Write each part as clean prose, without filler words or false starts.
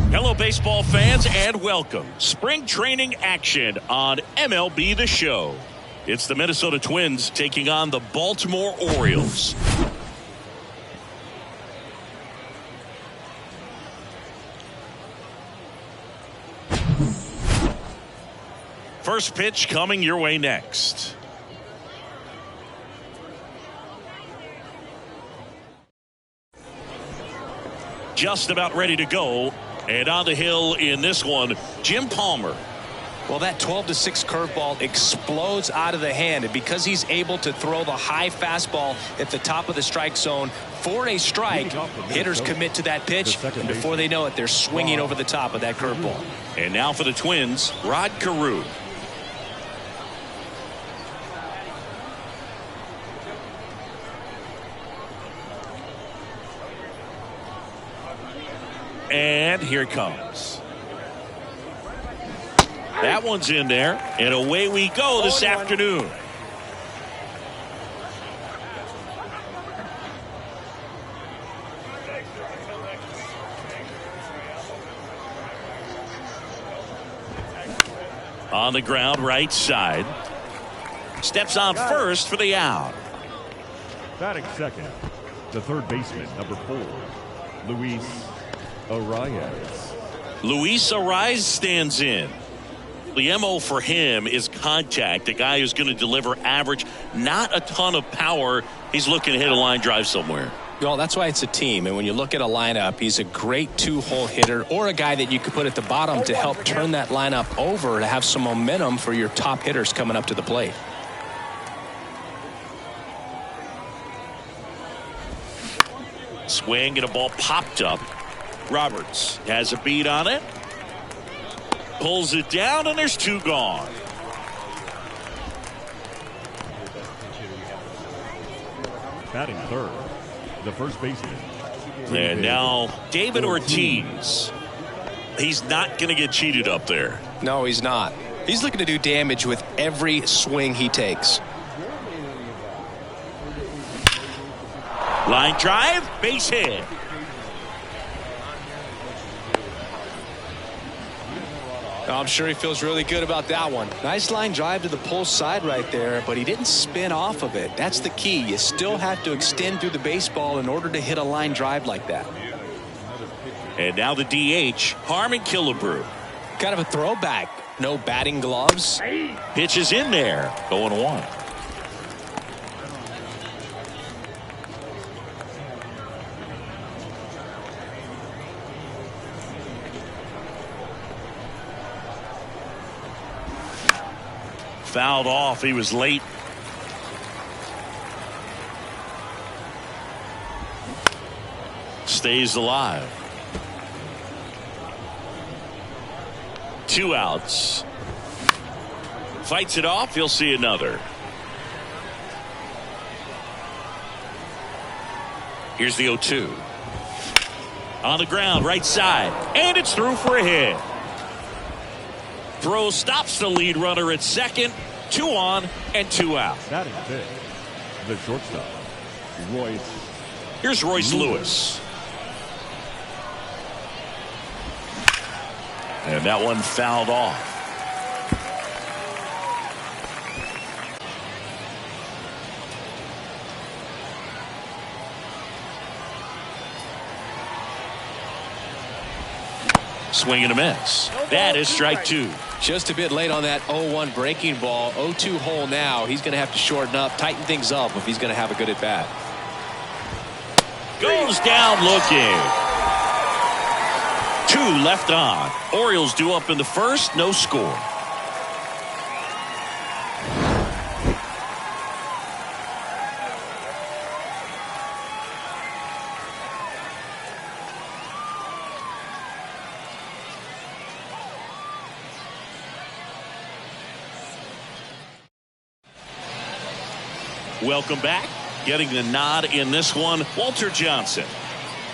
Hello, baseball fans, and welcome. Spring training action on MLB The Show. It's the Minnesota Twins taking on the Baltimore Orioles. First pitch coming your way next. Just about ready to go. And on the hill in this one, Jim Palmer. Well, that 12-6 curveball explodes out of the hand, and because he's able to throw the high fastball at the top of the strike zone for a strike, hitters commit to that pitch, and before they know it, they're swinging over the top of that curveball. And now for the Twins, Rod Carew. And here it comes. That one's in there, and away we go this afternoon. On the ground, right side. Steps on first for the out. Batting second, the third baseman, number 4, Luis Arias. Luis Arias stands in. The MO for him is contact. A guy who's going to deliver average, not a ton of power. He's looking to hit a line drive somewhere. Well, that's why it's a team. And when you look at a lineup, he's a great two-hole hitter, or a guy that you could put at the bottom to help turn that lineup over to have some momentum for your top hitters coming up to the plate. Swing and a ball popped up. Roberts has a beat on it. Pulls it down, and there's 2 gone. Batting third, the first baseman. And now David Ortiz. He's not going to get cheated up there. No, he's not. He's looking to do damage with every swing he takes. Line drive, base hit. I'm sure he feels really good about that one. Nice line drive to the pull side right there, but he didn't spin off of it. That's the key. You still have to extend through the baseball in order to hit a line drive like that. And now the DH, Harmon Killebrew. Kind of a throwback. No batting gloves. Pitch is in there. Going 1. Fouled off. He was late. Stays alive. 2 outs. Fights it off. He'll see another. Here's the 0-2. On the ground, right side. And it's through for a hit. Throw stops the lead runner at second. 2 on and 2 out. Batting fifth, the shortstop, Royce. Here's Royce Lewis. And that one fouled off. Swing and a miss. That is strike 2. Just a bit late on that 0-1 breaking ball. 0-2 hole now. He's going to have to shorten up, tighten things up if he's going to have a good at bat. Goes down looking. 2 left on. Orioles due up in the first. No score. Welcome back. Getting the nod in this one, Walter Johnson.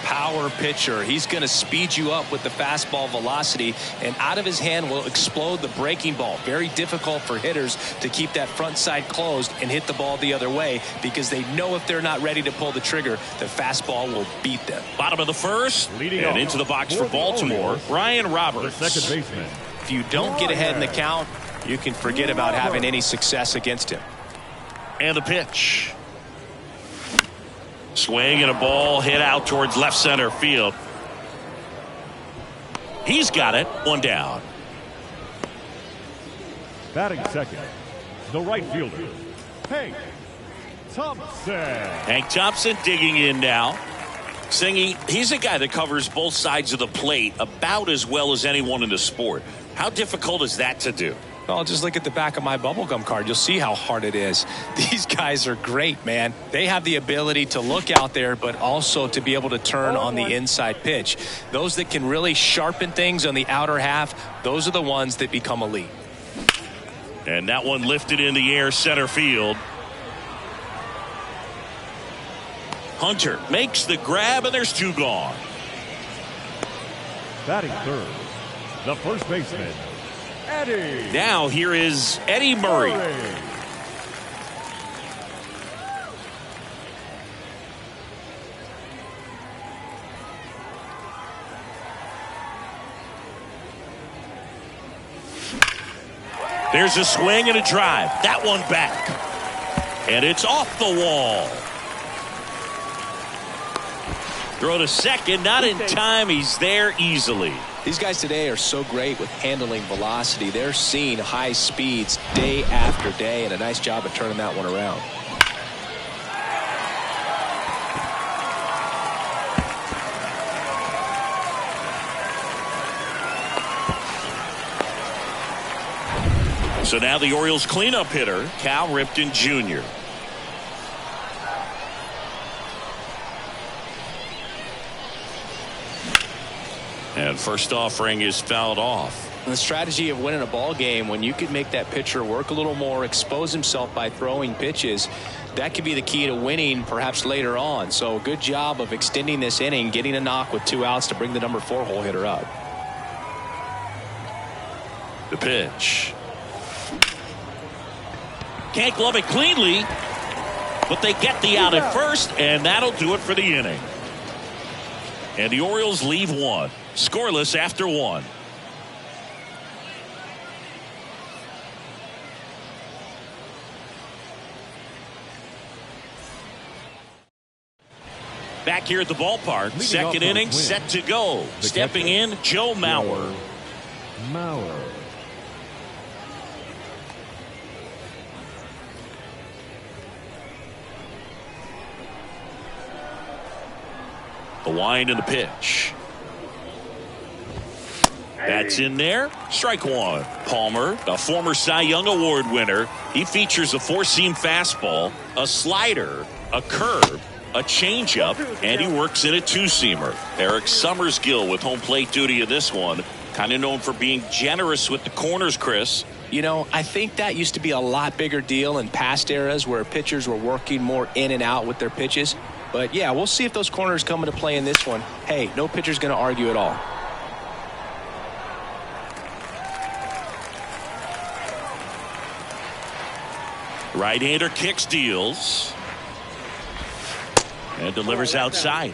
power pitcher. He's going to speed you up with the fastball velocity, and out of his hand will explode the breaking ball. Very difficult for hitters to keep that front side closed and hit the ball the other way, because they know if they're not ready to pull the trigger, the fastball will beat them. Bottom of the first, and into the box for Baltimore, Ryan Roberts. The second baseman. If you don't get ahead in the count, you can forget about having any success against him. And the pitch. Swing and a ball hit out towards left center field. He's got it. One down. Batting second, the right fielder, Hank Thompson. Hank Thompson digging in now. Singy, he's a guy that covers both sides of the plate about as well as anyone in the sport. How difficult is that to do? Well, just look at the back of my bubblegum card. You'll see how hard it is. These guys are great, man. They have the ability to look out there, but also to be able to turn on the inside pitch. Those that can really sharpen things on the outer half, those are the ones that become elite. And that one lifted in the air, center field. Hunter makes the grab, and there's two gone. Batting third, the first baseman, Eddie. Now here is Eddie Murray. There's a swing and a drive. That one back. And it's off the wall. Throw to second, not in time. He's there easily. These guys today are so great with handling velocity. They're seeing high speeds day after day, and a nice job of turning that one around. So now the Orioles cleanup hitter, Cal Ripken Jr. And first offering is fouled off. The strategy of winning a ball game, when you could make that pitcher work a little more, expose himself by throwing pitches, that could be the key to winning perhaps later on. So good job of extending this inning, getting a knock with 2 outs to bring the number 4 hole hitter up. The pitch. Can't glove it cleanly, but they get the out at first, and that'll do it for the inning. And the Orioles leave one. Scoreless after one. Back here at the ballpark, second inning set to go. Stepping in, Joe Mauer. The wind and the pitch. That's in there. Strike one. Palmer, a former Cy Young Award winner. He features a four-seam fastball, a slider, a curve, a changeup, and he works in a two-seamer. Eric Summersgill with home plate duty in this one. Kind of known for being generous with the corners, Chris. You know, I think that used to be a lot bigger deal in past eras where pitchers were working more in and out with their pitches. But, yeah, we'll see if those corners come into play in this one. Hey, no pitcher's going to argue at all. Right-hander kicks, deals, and delivers outside.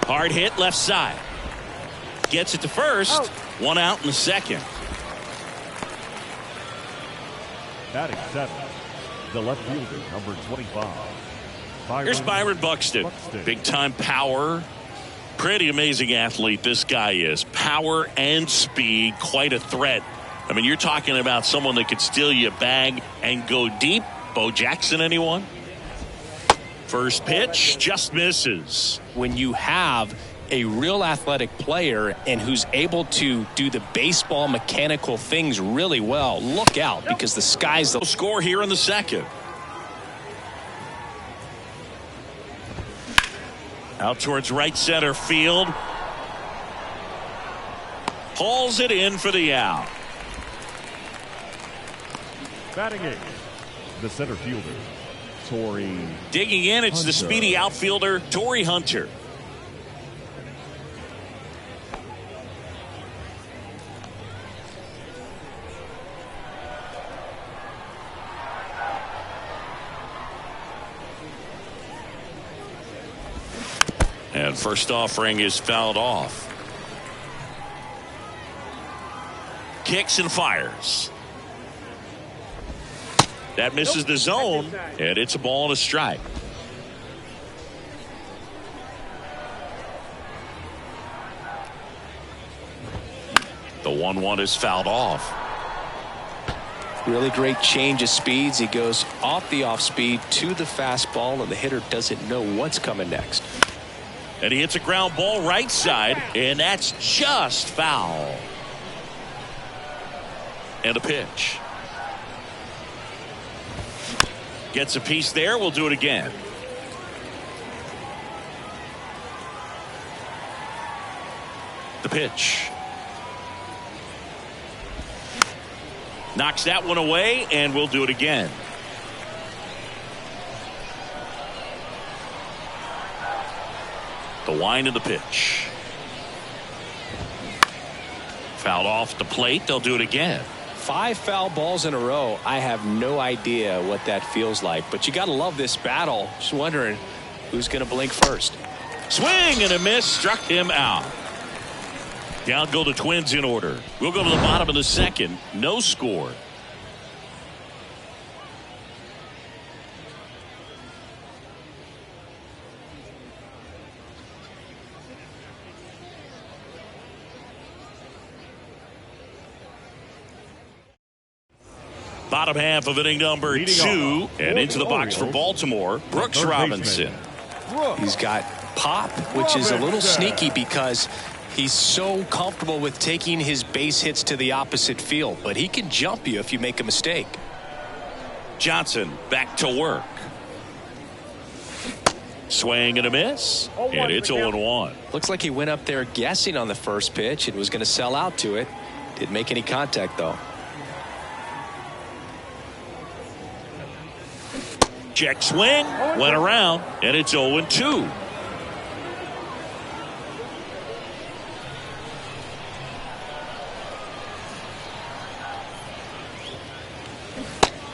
Hard hit left side. Gets it to first. One out in the second. Batting seventh, the left fielder, number 25. Here's Byron Buxton. Big time power. Pretty amazing athlete this guy is. Power and speed. Quite a threat. I mean, you're talking about someone that could steal you a bag and go deep. Bo Jackson, anyone? First pitch just misses. When you have a real athletic player and who's able to do the baseball mechanical things really well, look out, because the sky's the score here in the second. Out towards right center field. Hauls it in for the out. Batting eighth, the center fielder, Torrey. Digging in, it's the speedy outfielder, Torrey Hunter. And first offering is fouled off. Kicks and fires. That misses the zone, and it's a ball and a strike. The 1-1 is fouled off. Really great change of speeds. He goes off the off speed to the fastball, and the hitter doesn't know what's coming next. And he hits a ground ball right side, and that's just foul. And a pitch. Gets a piece there. We'll do it again. The pitch. Knocks that one away, and we'll do it again. The wind of the pitch. Fouled off the plate. They'll do it again. 5 foul balls in a row. I have no idea what that feels like, but you got to love this battle. Just wondering who's going to blink first. Swing and a miss. Struck him out. Down go the Twins in order. We'll go to the bottom of the second. No score. Bottom half of inning number 2, and into the box for Baltimore, Brooks Robinson. He's got pop, which is a little sneaky because he's so comfortable with taking his base hits to the opposite field, but he can jump you if you make a mistake. Johnson back to work. Swing and a miss, and it's 0-1. Looks like he went up there guessing on the first pitch and was going to sell out to it. Didn't make any contact, though. Check swing, went around, and it's 0-2.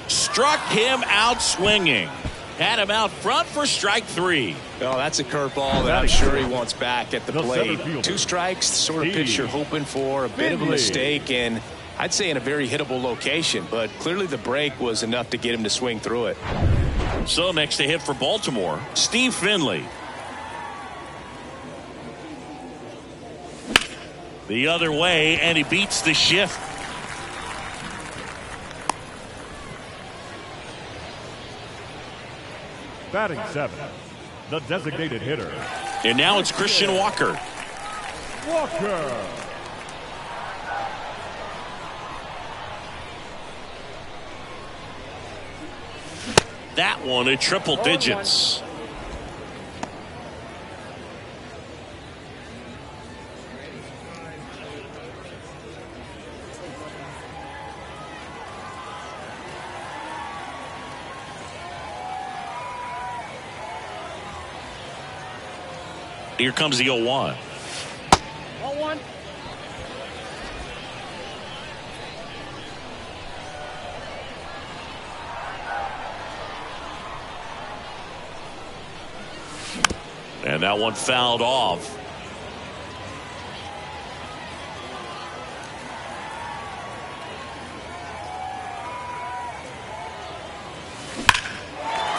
Struck him out swinging. Had him out front for strike 3. Well, that's a curveball that I'm sure he wants back at the plate. 2 strikes, the sort of pitch you're hoping for. A bit of a mistake, and I'd say in a very hittable location, but clearly the break was enough to get him to swing through it. So next to hit for Baltimore, Steve Finley. The other way, and he beats the shift. Batting 7, the designated hitter. And now it's Christian Walker. Walker. That one at triple digits. Here comes the 0-1. 0-1. And that one fouled off.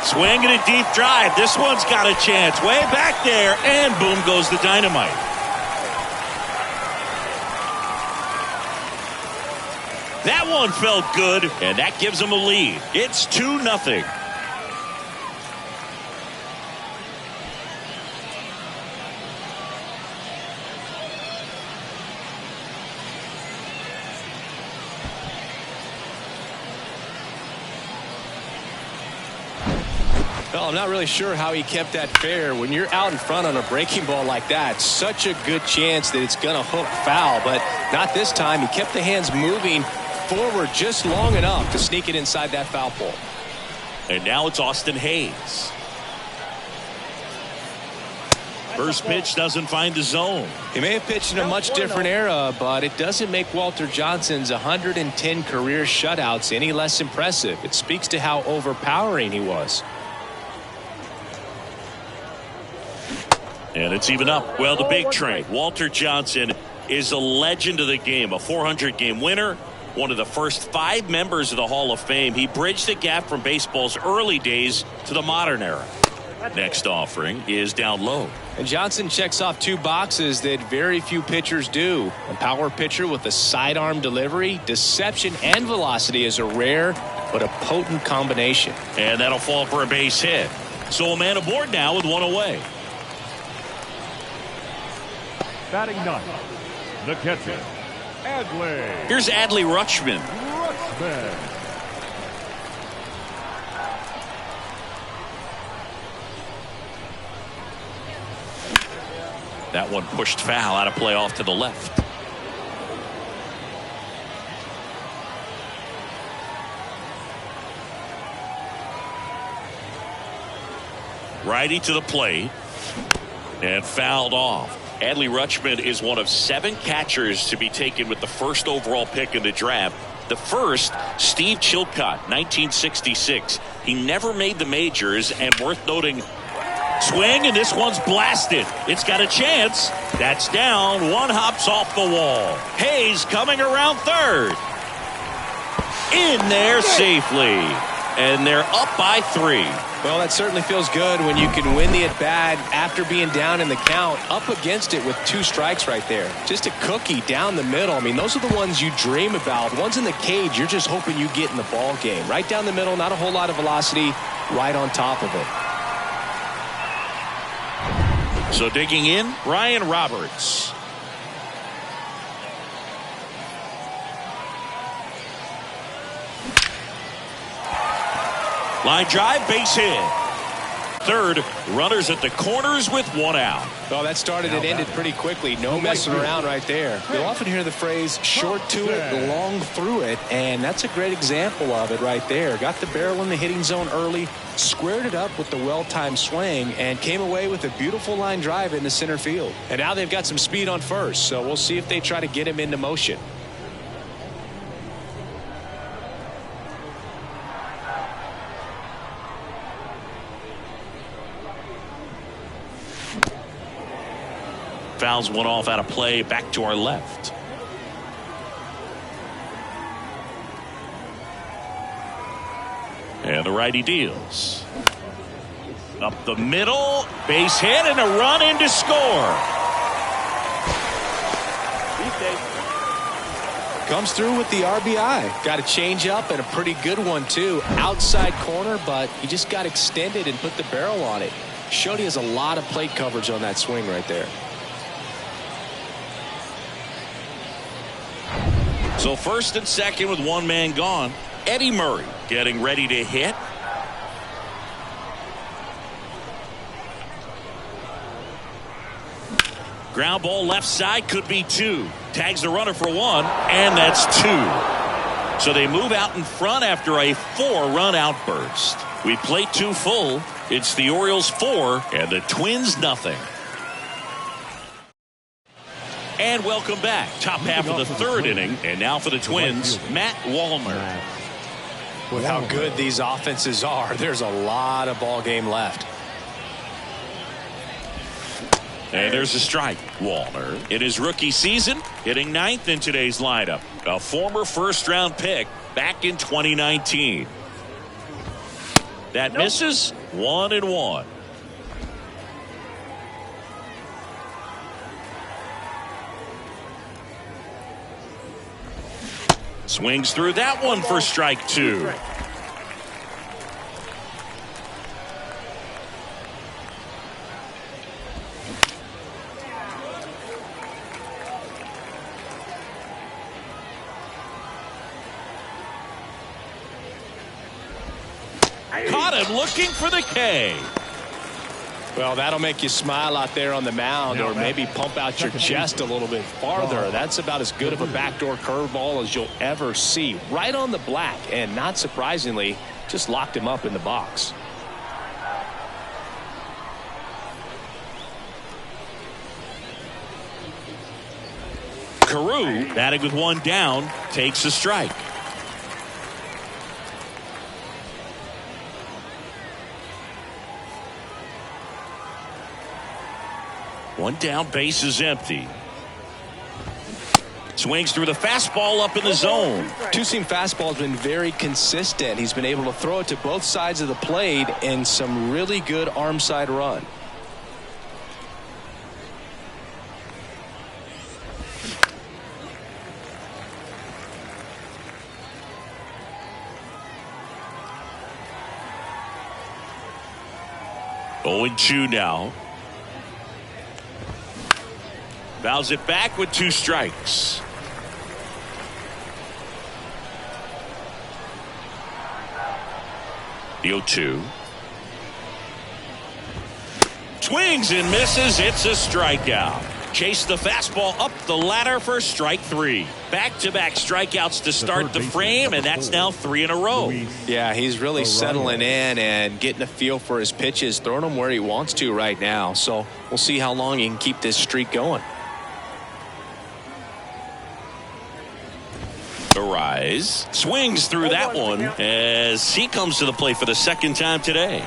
Swing and a deep drive. This one's got a chance. Way back there, and boom goes the dynamite. That one felt good, and that gives them a lead. It's 2-0. Well, I'm not really sure how he kept that fair. When you're out in front on a breaking ball like that, such a good chance that it's going to hook foul, but not this time. He kept the hands moving forward just long enough to sneak it inside that foul pole. And now it's Austin Hayes. First pitch doesn't find the zone. He may have pitched in a much different era, but it doesn't make Walter Johnson's 110 career shutouts any less impressive. It speaks to how overpowering he was. And it's even up. Well, the big trade. Walter Johnson is a legend of the game, a 400-game winner, one of the first 5 members of the Hall of Fame. He bridged the gap from baseball's early days to the modern era. Next offering is down low. And Johnson checks off 2 boxes that very few pitchers do. A power pitcher with a sidearm delivery, deception, and velocity is a rare but a potent combination. And that'll fall for a base hit. So a man aboard now with 1 away. Batting 9th, the catcher, Adley. Here's Adley Rutschman. That one pushed foul, out of play off to the left. Righty to the plate and fouled off. Adley Rutschman is one of 7 catchers to be taken with the first overall pick in the draft. The first, Steve Chilcott, 1966. He never made the majors, and worth noting, swing, and this one's blasted. It's got a chance. That's down. 1 hops off the wall. Hayes coming around third. In there safely. And they're up by 3. Well, that certainly feels good when you can win the at-bat after being down in the count, up against it with 2 strikes right there. Just a cookie down the middle. I mean, those are the ones you dream about. Ones in the cage, you're just hoping you get in the ball game. Right down the middle, not a whole lot of velocity, right on top of it. So digging in, Ryan Roberts. Line drive, base hit. Third, runners at the corners with 1 out. Well, that started and ended pretty quickly. No messing around right there. You'll often hear the phrase short to it, long through it, and that's a great example of it right there. Got the barrel in the hitting zone early, squared it up with the well-timed swing, and came away with a beautiful line drive into center field. And now they've got some speed on first, so we'll see if they try to get him into motion. Fouls one off out of play, back to our left. And the righty deals. Up the middle, base hit, and a run in to score. Comes through with the RBI. Got a change up and a pretty good one too. Outside corner, but he just got extended and put the barrel on it. Showed he has a lot of plate coverage on that swing right there. So first and second with 1 man gone. Eddie Murray getting ready to hit. Ground ball left side, could be 2. Tags the runner for 1, and that's 2. So they move out in front after a 4-run outburst. We play 2 full. It's the Orioles 4 and the Twins nothing. And welcome back. Top half of the 3rd inning. And now for the Twins, Matt Wallner. With how good these offenses are, there's a lot of ball game left. And there's a strike. Wallner, in his rookie season, hitting 9th in today's lineup. A former first-round pick back in 2019. That misses. 1-1. Swings through that one for strike 2. Caught him looking for the K. Well, that'll make you smile out there on the mound, or maybe pump out your chest a little bit farther. That's about as good of a backdoor curveball as you'll ever see. Right on the black, and not surprisingly, just locked him up in the box. Carew, batting with one down, takes a strike. One down, base is empty. Swings through the fastball up in the zone. Two-seam fastball has been very consistent. He's been able to throw it to both sides of the plate and some really good arm side run. Oh, 0-2 now. Fouls it back with 2 strikes. The 0-2. Swings and misses. It's a strikeout. Chase the fastball up the ladder for strike 3. Back-to-back strikeouts to start the frame, and that's now 3 in a row. Yeah, he's really settling in and getting a feel for his pitches, throwing them where he wants to right now. So we'll see how long he can keep this streak going. Arise swings through that one as he comes to the plate for the second time today.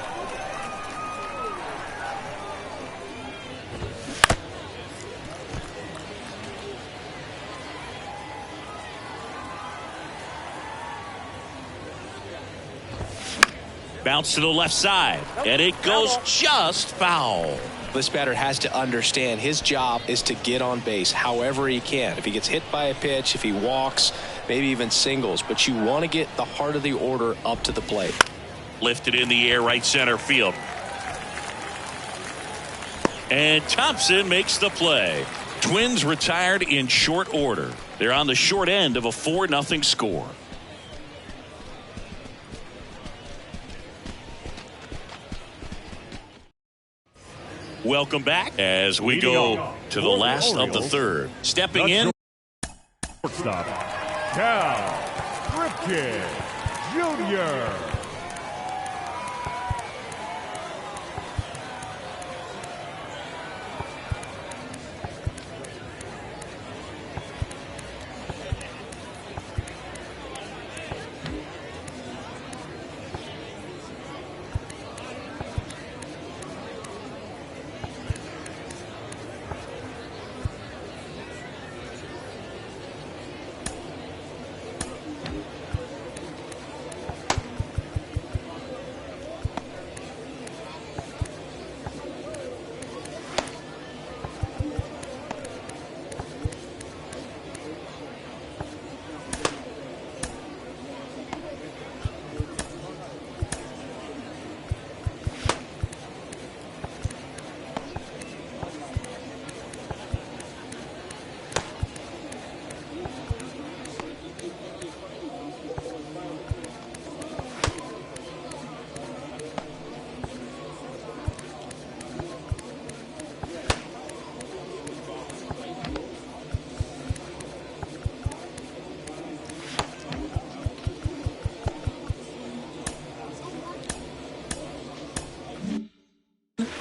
Bounce to the left side, and it goes just foul. This batter has to understand his job is to get on base however he can. If he gets hit by a pitch, if he walks, maybe even singles, but you want to get the heart of the order up to the plate. Lifted in the air, right center field. And Thompson makes the play. Twins retired in short order. They're on the short end of a 4-0 score. Welcome back as we go to the last of the third. Stepping in. Shortstop, Cal Ripken Jr.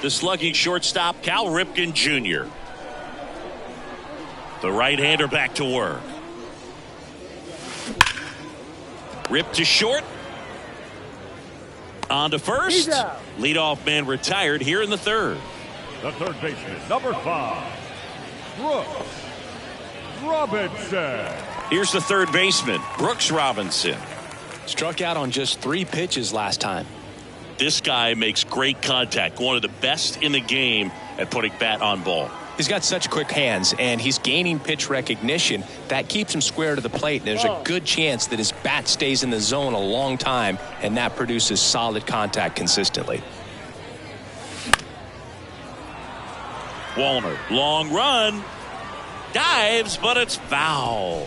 The slugging shortstop, Cal Ripken Jr. The right-hander back to work. Ripped to short. On to first. Leadoff man retired here in the third. The third baseman, number 5, Brooks Robinson. Here's the third baseman, Brooks Robinson. Struck out on just 3 pitches last time. This guy makes great contact, one of the best in the game at putting bat on ball. He's got such quick hands, and he's gaining pitch recognition. That keeps him square to the plate, and there's a good chance that his bat stays in the zone a long time, and that produces solid contact consistently. Wallner, long run, dives, but it's foul.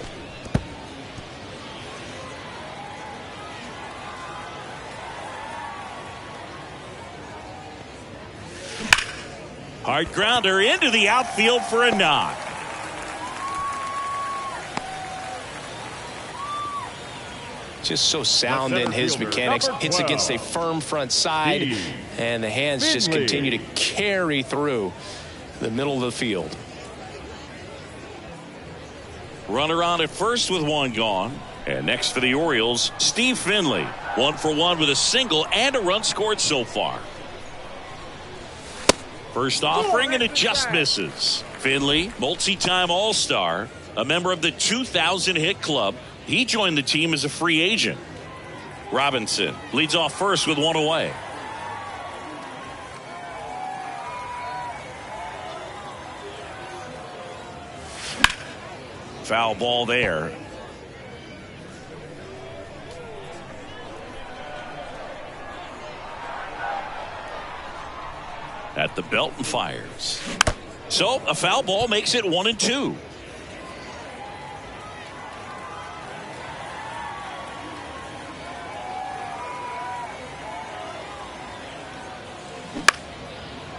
Hard grounder into the outfield for a knock. Just so sound in his mechanics. Hits against a firm front side, and the hands just continue to carry through the middle of the field. Runner on at first with one gone. And next for the Orioles, Steve Finley. 1 for 1 with a single and a run scored so far. First offering, and it just misses. Finley, multi-time All-Star, a member of the 2000 hit club. He joined the team as a free agent. Robinson leads off first with one away. Foul ball there. At the belt and fires. So a foul ball makes it 1-2.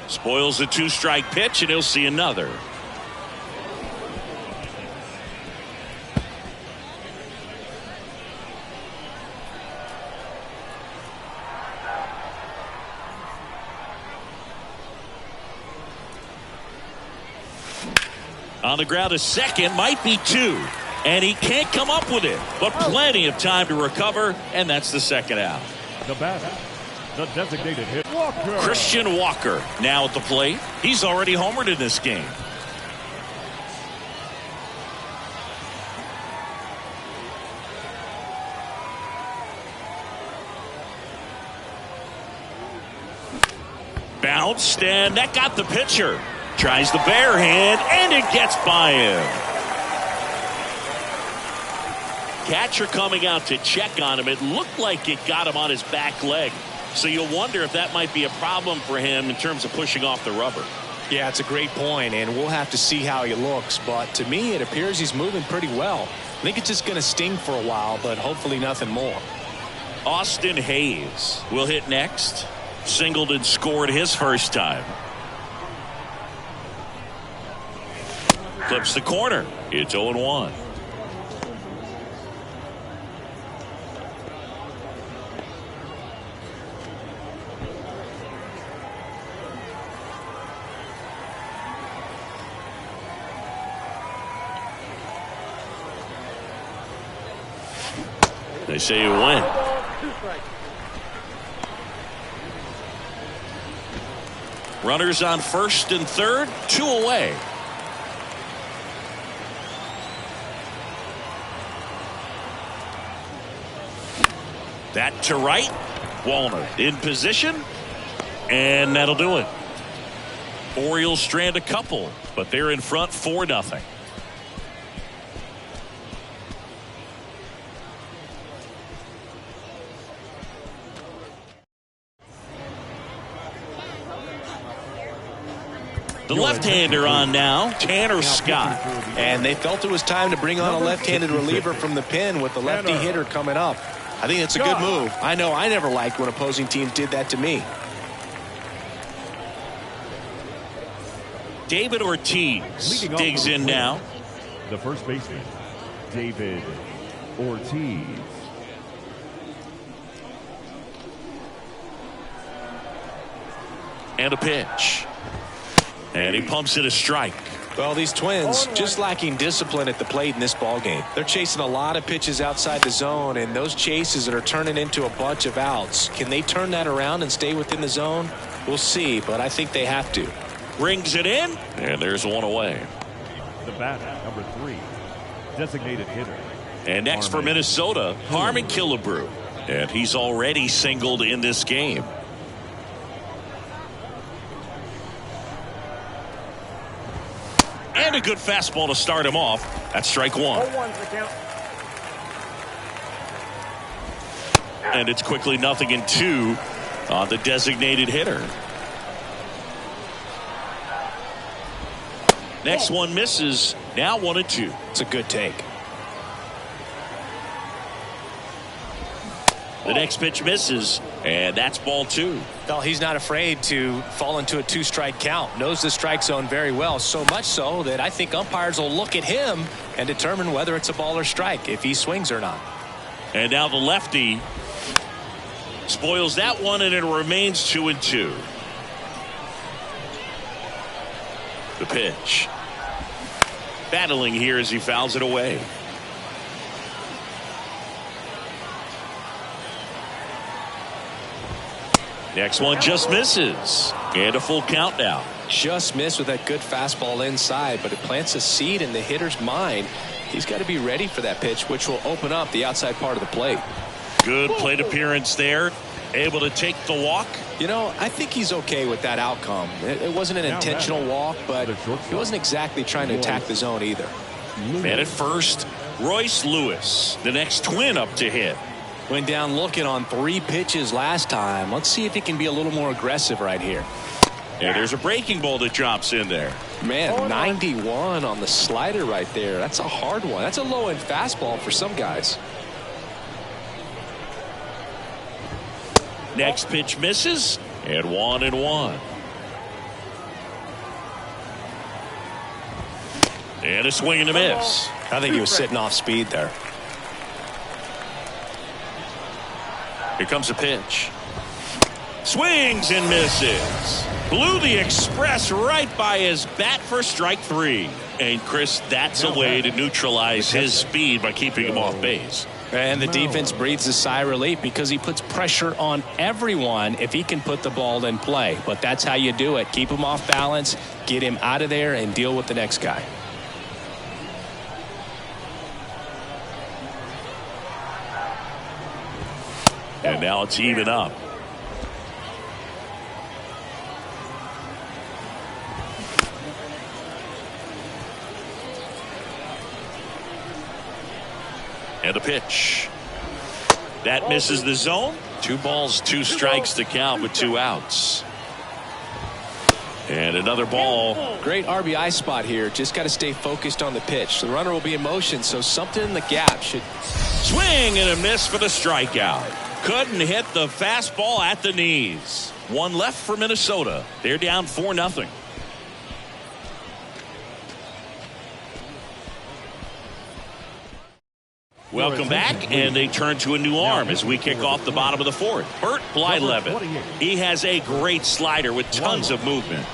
Spoils a 2-strike pitch, and he'll see another. On the ground, a second, might be 2. And he can't come up with it. But plenty of time to recover, and that's the second out. The batter, the designated hit, Walker. Christian Walker now at the plate. He's already homered in this game. Bounced, and that got the pitcher. Tries the bare hand, and it gets by him. Catcher coming out to check on him. It looked like it got him on his back leg. So you'll wonder if that might be a problem for him in terms of pushing off the rubber. Yeah, it's a great point, and we'll have to see how he looks. But to me, it appears he's moving pretty well. I think it's just going to sting for a while, but hopefully nothing more. Austin Hayes will hit next. Singled and scored his first time. Clips the corner. It's 0-1. They say you win. Runners on first and third, 2 away. That to right. Walner in position, and that'll do it. Orioles strand a couple, but they're in front 4-0. The left-hander on now, Tanner Scott. And they felt it was time to bring on a left-handed reliever from the pen with the lefty hitter coming up. I think it's a good move. I know I never liked when opposing teams did that to me. David Ortiz digs in now. The first baseman, David Ortiz. And a pitch. And he pumps it a strike. Well, these Twins just lacking discipline at the plate in this ballgame. They're chasing a lot of pitches outside the zone, and those chases that are turning into a bunch of outs. Can they turn that around and stay within the zone? We'll see, but I think they have to. Brings it in, and there's one away. The batter, number 3, designated hitter. And next for Minnesota, Harmon Killebrew. And he's already singled in this game. And a good fastball to start him off. That's strike 1. And it's quickly 0-2 on the designated hitter. Next one misses. Now 1-2. It's a good take. The next pitch misses. And that's ball 2. Well, he's not afraid to fall into a 2-strike count. Knows the strike zone very well, so much so that I think umpires will look at him and determine whether it's a ball or strike, if he swings or not. And now the lefty spoils that one, and it remains 2-2. The pitch. Battling here as he fouls it away. Next one just misses. And a full count now. Just missed with that good fastball inside, but it plants a seed in the hitter's mind. He's got to be ready for that pitch, which will open up the outside part of the plate. Good plate appearance there. Able to take the walk. You know, I think he's okay with that outcome. It wasn't an intentional walk, but he wasn't exactly trying to attack the zone either. Man at first, Royce Lewis, the next twin up to hit. Went down looking on 3 pitches last time. Let's see if he can be a little more aggressive right here. And there's a breaking ball that drops in there. Man, 91 on the slider right there. That's a hard one. That's a low-end fastball for some guys. Next pitch misses, and 1-1. And a swing and a miss. I think he was sitting off speed there. Here comes a pitch. Swings and misses. Blew the express right by his bat for strike 3. And Chris, that's a way to neutralize his speed by keeping him off base. And the defense breathes a sigh of relief because he puts pressure on everyone if he can put the ball in play. But that's how you do it. Keep him off balance, get him out of there, and deal with the next guy. And now it's even up. And a pitch. That misses the zone. 2 balls, 2 strikes to count with 2 outs. And another ball. Great RBI spot here. Just got to stay focused on the pitch. The runner will be in motion, so something in the gap should. Swing and a miss for the strikeout. Couldn't hit the fastball at the knees. 1 left for Minnesota. They're down 4-0. Welcome back, and they turn to a new arm as we kick off the bottom of the 4th. Bert Blyleven. He has a great slider with tons of movement.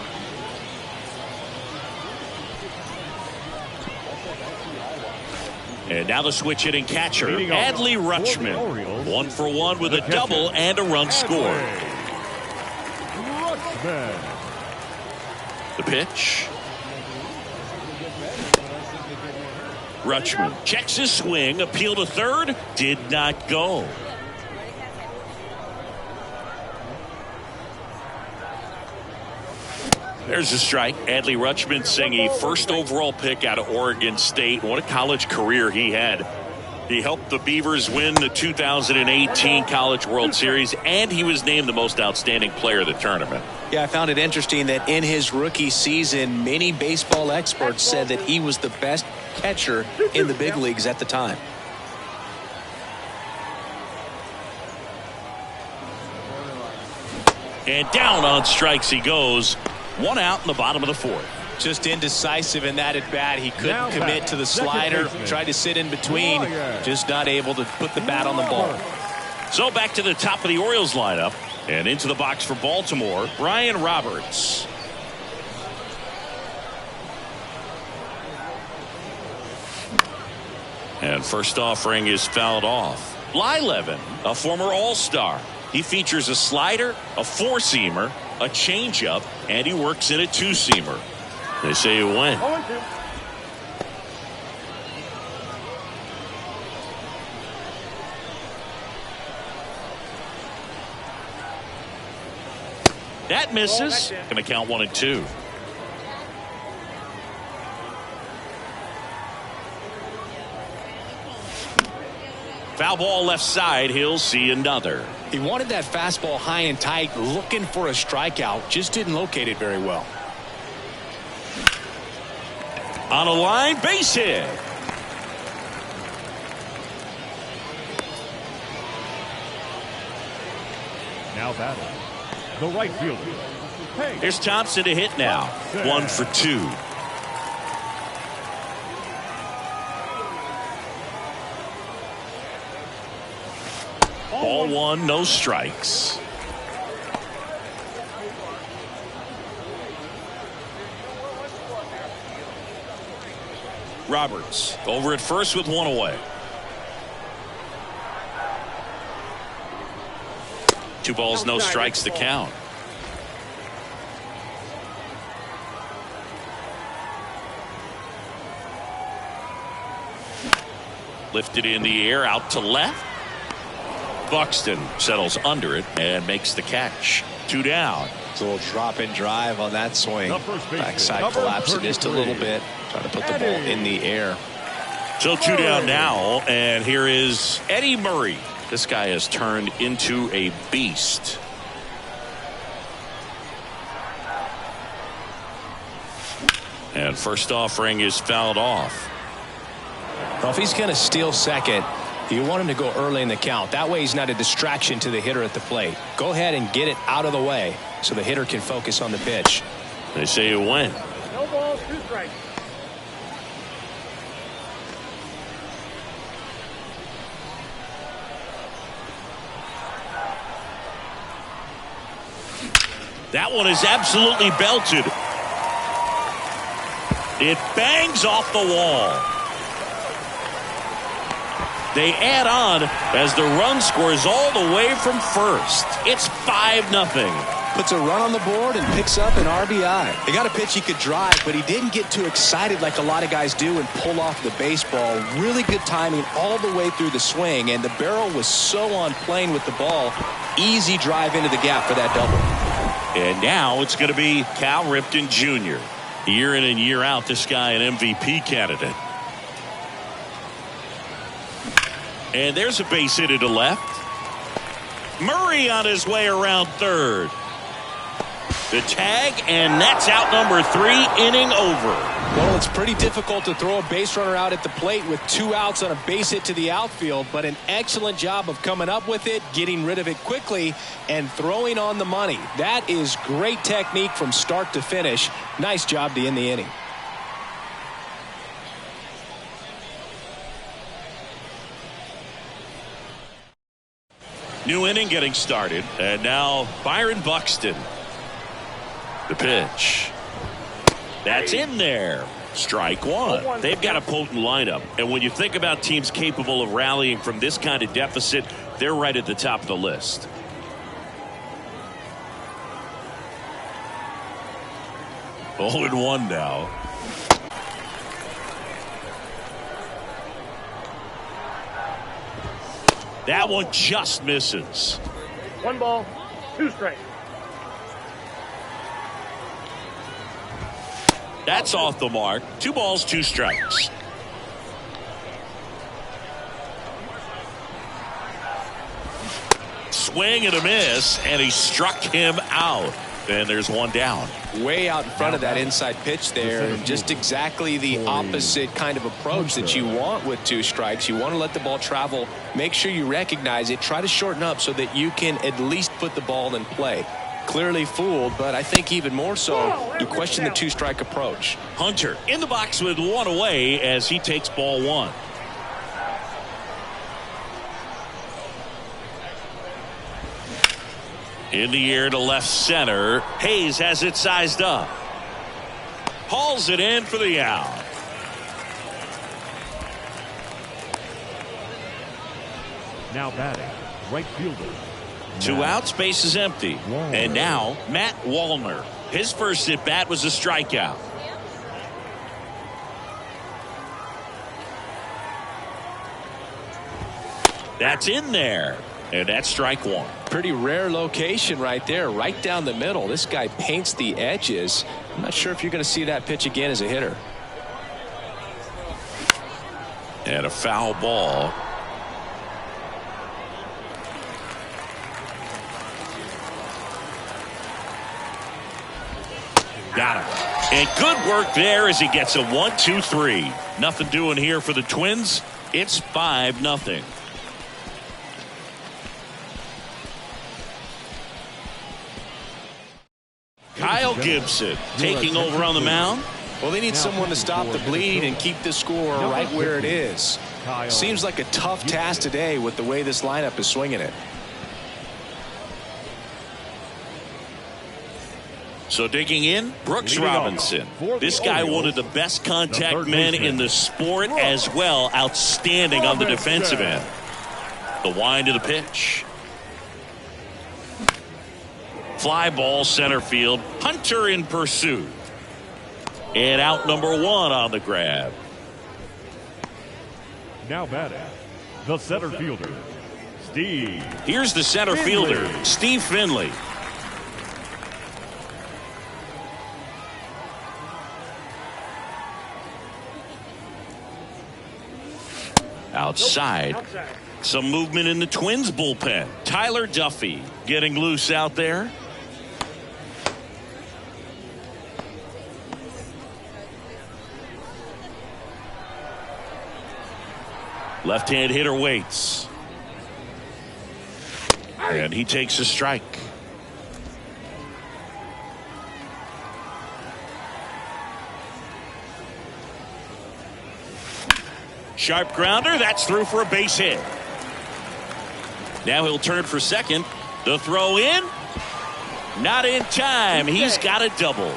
And now the switch hitting catcher, Adley Rutschman. 1 for 1 with a double and a run scored. The pitch. Rutschman checks his swing, appeal to third, did not go. There's a strike. Adley Rutschman saying a first overall pick out of Oregon State. What a college career he had. He helped the Beavers win the 2018 College World Series, and he was named the most outstanding player of the tournament. Yeah, I found it interesting that in his rookie season, many baseball experts said that he was the best catcher in the big leagues at the time. And down on strikes he goes. 1 out in the bottom of the 4th. Just indecisive in that at bat. He couldn't commit to the slider. Tried to sit in between. Just not able to put the bat on the ball. So back to the top of the Orioles lineup. And into the box for Baltimore, Brian Roberts. And first offering is fouled off. Blyleven, a former All-Star. He features a slider, a 4-seamer, a changeup, and he works in a 2-seamer. They say he went. That misses. Going to count 1 and 2. Foul ball left side. He'll see another. He wanted that fastball high and tight, looking for a strikeout. Just didn't locate it very well. On a line, base hit. Now batting, the right fielder. Hey. Here's Thompson to hit now. 1 for 2. Ball 1, no strikes. Roberts over at first with 1 away. 2 balls, no strikes to count. Lifted in the air out to left. Buxton settles under it and makes the catch. 2 down. It's a little drop and drive on that swing. Backside collapsed just a little bit. Trying to put the ball in the air. So 2 down now, and here is Eddie Murray. This guy has turned into a beast. And first offering is fouled off. Well, if he's going to steal second, you want him to go early in the count. That way he's not a distraction to the hitter at the plate. Go ahead and get it out of the way so the hitter can focus on the pitch. They say you win. No balls, 2 strikes. That one is absolutely belted. It bangs off the wall. They add on as the run scores all the way from first. It's 5-0. Puts a run on the board and picks up an RBI. He got a pitch he could drive, but he didn't get too excited like a lot of guys do and pull off the baseball. Really good timing all the way through the swing, and the barrel was so on plane with the ball. Easy drive into the gap for that double. And now it's going to be Cal Ripken Jr. Year in and year out, this guy an MVP candidate. And there's a base hit to left. Murray on his way around third. The tag, and that's out number 3, inning over. Well, it's pretty difficult to throw a base runner out at the plate with 2 outs on a base hit to the outfield, but an excellent job of coming up with it, getting rid of it quickly, and throwing on the money. That is great technique from start to finish. Nice job to end the inning. New inning getting started, and now Byron Buxton. The pitch. That's in there. Strike 1. They've got a potent lineup, and when you think about teams capable of rallying from this kind of deficit, they're right at the top of the list. Oh, and 1 now. That one just misses. 1 ball, 2 strikes. That's off the mark. 2 balls, 2 strikes. Swing and a miss, and he struck him out. And there's 1 down. Way out in front of that inside pitch there, and just exactly the opposite kind of approach that you want with 2 strikes. You want to let the ball travel, make sure you recognize it, try to shorten up so that you can at least put the ball in play. Clearly fooled, but I think even more so, you question the 2-strike approach. Hunter in the box with 1 away as he takes ball 1. In the air to left center. Hayes has it sized up. Hauls it in for the out. Now batting, right fielder. 2 outs, base is empty. And now Matt Wallner. His first at bat was a strikeout. That's in there. And that's strike 1. Pretty rare location right there, right down the middle. This guy paints the edges. I'm not sure if you're going to see that pitch again as a hitter. And a foul ball. Got him. And good work there as he gets a 1-2-3. Nothing doing here for the Twins. It's 5-0. Kyle Gibson taking over on the mound. Well, they need someone to stop the bleed and keep the score right where it is. Seems like a tough task today with the way this lineup is swinging it. So digging in, Brooks Robinson. This guy one of the best contact men in the sport as well. Outstanding on the defensive end. The wind of the pitch. Fly ball center field. Hunter in pursuit. And out number 1 on the grab. Now batting, the center fielder, Steve. Here's the center fielder, Steve Finley. Outside. Some movement in the Twins bullpen. Tyler Duffy getting loose out there. Left-hand hitter waits. And he takes a strike. Sharp grounder. That's through for a base hit. Now he'll turn for second. The throw in. Not in time. He's got a double.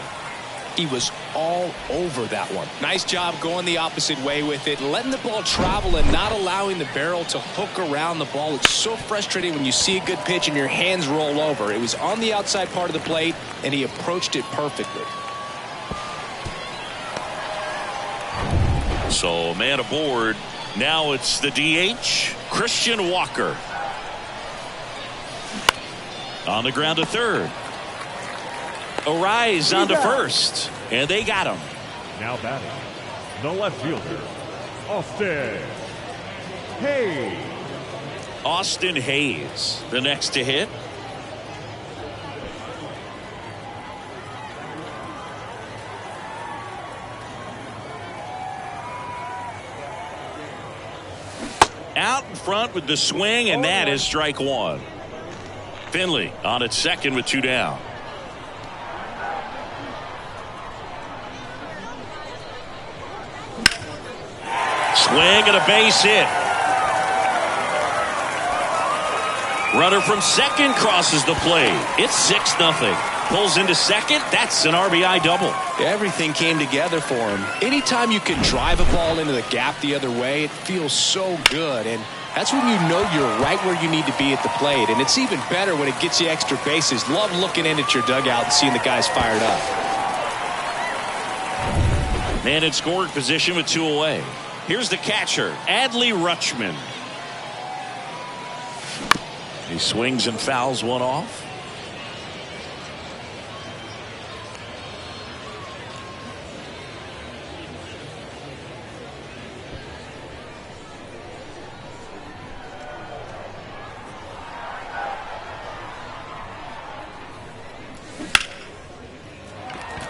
He was all over that one. Nice job going the opposite way with it, letting the ball travel and not allowing the barrel to hook around the ball. It's so frustrating when you see a good pitch and your hands roll over. It was on the outside part of the plate, and he approached it perfectly. So man aboard. Now it's the DH, Christian Walker. On the ground to third. Arise on to first. And they got him. Now batting, the left fielder, Austin Hayes. Austin Hayes, the next to hit. Out in front with the swing, and that is strike 1. Finley on at second with 2 down. Swing and a base hit. Runner from second crosses the plate. It's 6-0. Pulls into second. That's an RBI double. Everything came together for him. Anytime you can drive a ball into the gap the other way, it feels so good. And that's when you know you're right where you need to be at the plate. And it's even better when it gets you extra bases. Love looking in at your dugout and seeing the guys fired up. Man in scoring position with 2 away. Here's the catcher, Adley Rutschman. He swings and fouls one off.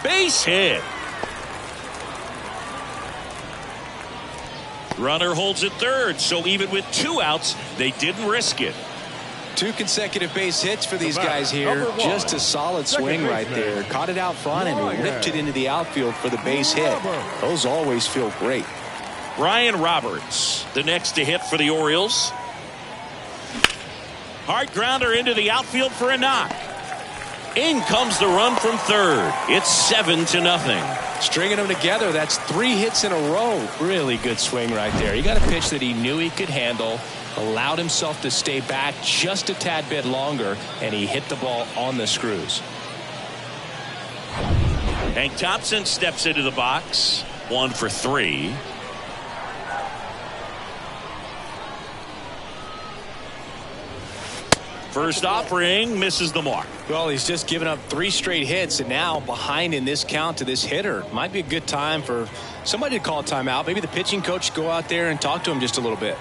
Base hit. Runner holds at third, so even with 2 outs, they didn't risk it. 2 consecutive base hits for these guys here. Just a solid swing right there. Caught it out front and ripped it into the outfield for the base hit. Those always feel great. Ryan Roberts, the next to hit for the Orioles. Hard grounder into the outfield for a knock. In comes the run from third. It's 7-0. Stringing them together, that's 3 hits in a row. Really good swing right there. He got a pitch that he knew he could handle, allowed himself to stay back just a tad bit longer, and he hit the ball on the screws. Hank Thompson steps into the box. 1 for 3. First offering misses the mark. Well, he's just given up 3 straight hits and now behind in this count to this hitter. Might be a good time for somebody to call a timeout. Maybe the pitching coach go out there and talk to him just a little bit.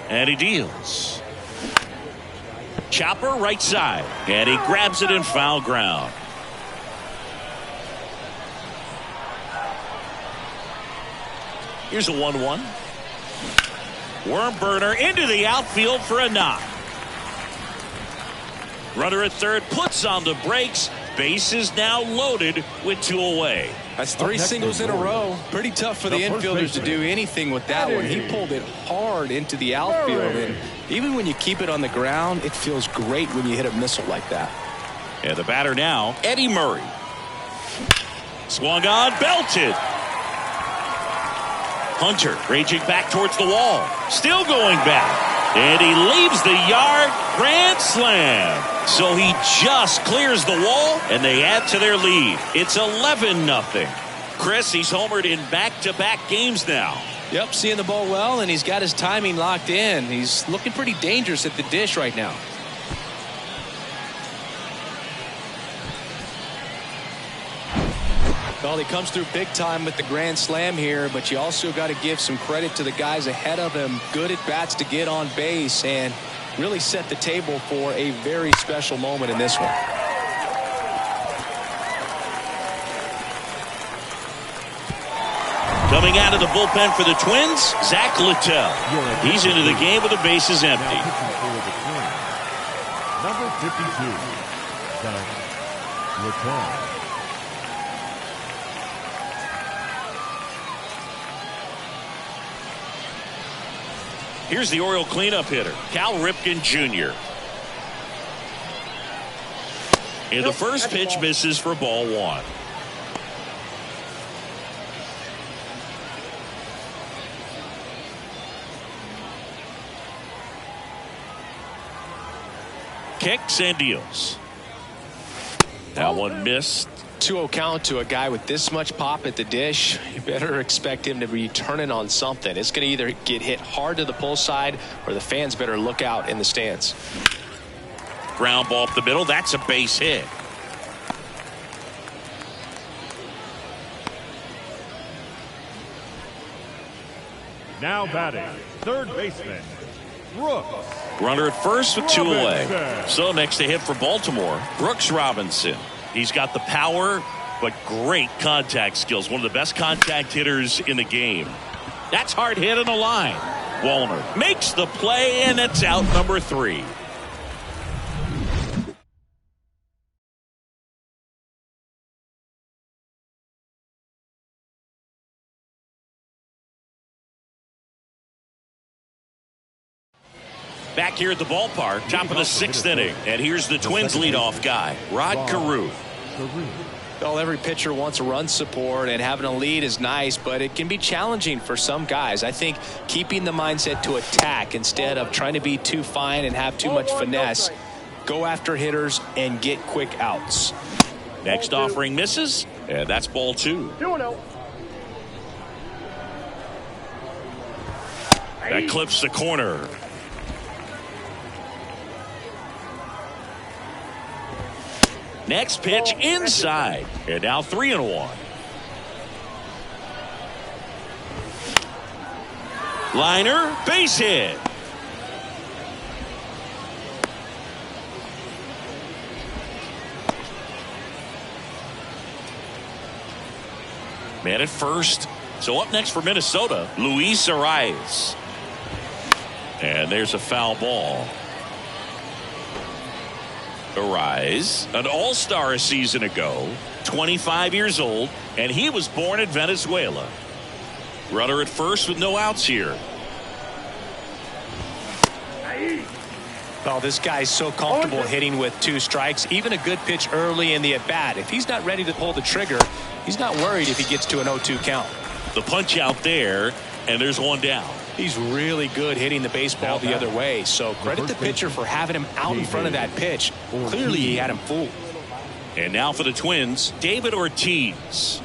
And he deals. Chopper right side. And he grabs it in foul ground. Here's a 1-1. Worm burner into the outfield for a knock. Runner at third puts on the brakes. Base is now loaded with 2 away. That's 3 singles in a row. Pretty tough for the infielders to do anything with that one. He pulled it hard into the outfield, and even when you keep it on the ground, it feels great when you hit a missile like that. And the batter now, Eddie Murray. Swung on, belted. Hunter raging back towards the wall. Still going back. And he leaves the yard. Grand slam. So he just clears the wall, and they add to their lead. It's 11-0. Chris, he's homered in back-to-back games now. Yep, seeing the ball well, and he's got his timing locked in. He's looking pretty dangerous at the dish right now. Well, he comes through big time with the grand slam here, but you also got to give some credit to the guys ahead of him. Good at bats to get on base and really set the table for a very special moment in this one. Coming out of the bullpen for the Twins, Zach Littell. He's into the game with the bases empty. Number 52, Zach Littell. Here's the Oriole cleanup hitter, Cal Ripken Jr. And the first pitch misses for ball 1. Kicks and deals. That one missed. 2-0 count to a guy with this much pop at the dish. You better expect him to be turning on something. It's going to either get hit hard to the pull side, or the fans better look out in the stands. Ground ball up the middle. That's a base hit. Now batting, third baseman, Brooks. Runner at first with 2 away. So next to hit for Baltimore, Brooks Robinson. He's got the power, but great contact skills. One of the best contact hitters in the game. That's hard hit on the line. Wallner makes the play, and it's out number 3. Back here at the ballpark, top of the 6th inning. And here's the Twins leadoff guy, Rod Carew. Well, every pitcher wants a run support, and having a lead is nice, but it can be challenging for some guys. I think keeping the mindset to attack instead of trying to be too fine and have too much finesse, go after hitters and get quick outs. Next offering misses, and that's ball 2. 2-0. That clips the corner. Next pitch inside. And now 3-1. Liner, base hit. Man at first. So up next for Minnesota, Luis Arias. And there's a foul ball. Arias, an all-star a season ago, 25 years old, and he was born in Venezuela. Runner at first with no outs here. Well, this guy's so comfortable hitting with 2 strikes. Even a good pitch early in the at-bat. If he's not ready to pull the trigger, he's not worried if he gets to an 0-2 count. The punch out there, and there's 1 down. He's really good hitting the baseball the other way, so credit the pitcher for having him out in front of that pitch. Clearly, he had him fooled. And now for the Twins, David Ortiz.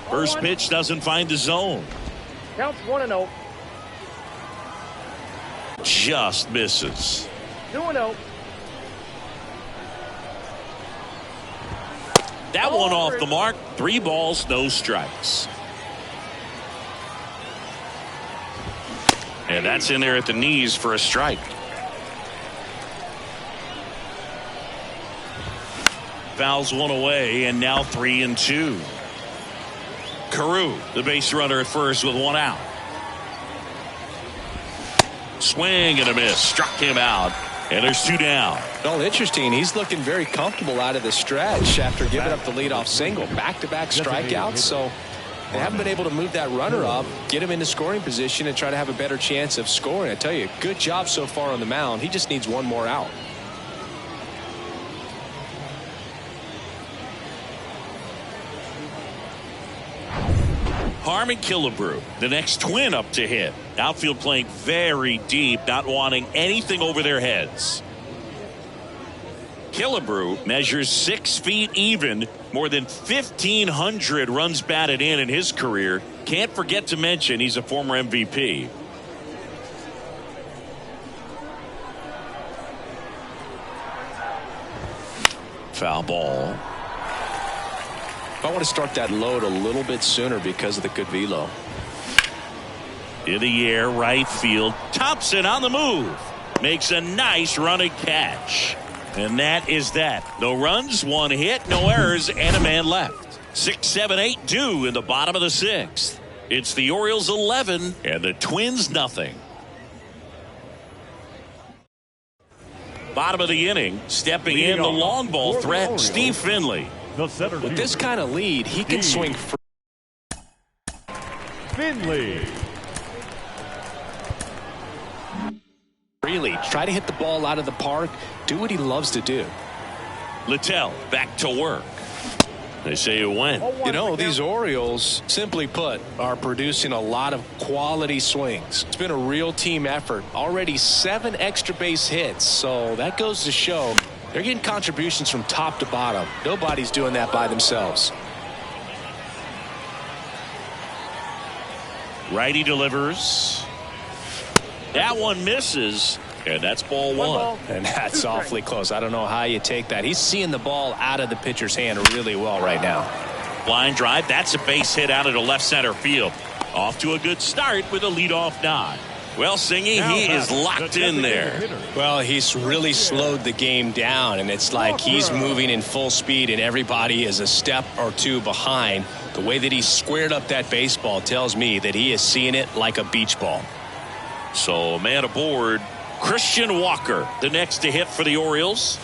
First pitch doesn't find the zone. Counts 1-0. Just misses. 2-0. That one off the mark. 3 balls, no strikes. And that's in there at the knees for a strike. Fouls 1 away, and now 3-2. Carew, the base runner at first with 1 out. Swing and a miss. Struck him out. And there's 2 down. Well, interesting. He's looking very comfortable out of the stretch after giving up the leadoff single. Back-to-back strikeouts. So they haven't been able to move that runner up, get him into scoring position, and try to have a better chance of scoring. I tell you, good job so far on the mound. He just needs one more out. Harmon Killebrew, the next Twin up to hit. Outfield playing very deep, not wanting anything over their heads. Killebrew measures 6 feet even, more than 1,500 runs batted in his career. Can't forget to mention he's a former MVP. Foul ball. I want to start that load a little bit sooner because of the good velo. In the air, right field. Thompson on the move. Makes a nice running catch. And that is that. No runs, 1 hit, no errors, and a man left. 6, 7, 8 due in the bottom of the 6th. It's the Orioles 11 and the Twins nothing. Bottom of the inning, stepping in the long ball threat, Steve Finley. With this kind of lead, he can swing Finley. freely. Try to hit the ball out of the park. Do what he loves to do. Littell back to work. They say it went. You know, these Orioles, simply put, are producing a lot of quality swings. It's been a real team effort. Already 7 extra base hits, so that goes to show they're getting contributions from top to bottom. Nobody's doing that by themselves. Righty delivers. That one misses, and that's ball 1. And that's awfully close. I don't know how you take that. He's seeing the ball out of the pitcher's hand really well right now. Line drive. That's a base hit out of the left center field. Off to a good start with a leadoff nod. Well, Singy, he is locked in there. Well, he's really slowed the game down, and it's like he's moving in full speed, and everybody is a step or 2 behind. The way that he squared up that baseball tells me that he is seeing it like a beach ball. So, man aboard, Christian Walker, the next to hit for the Orioles.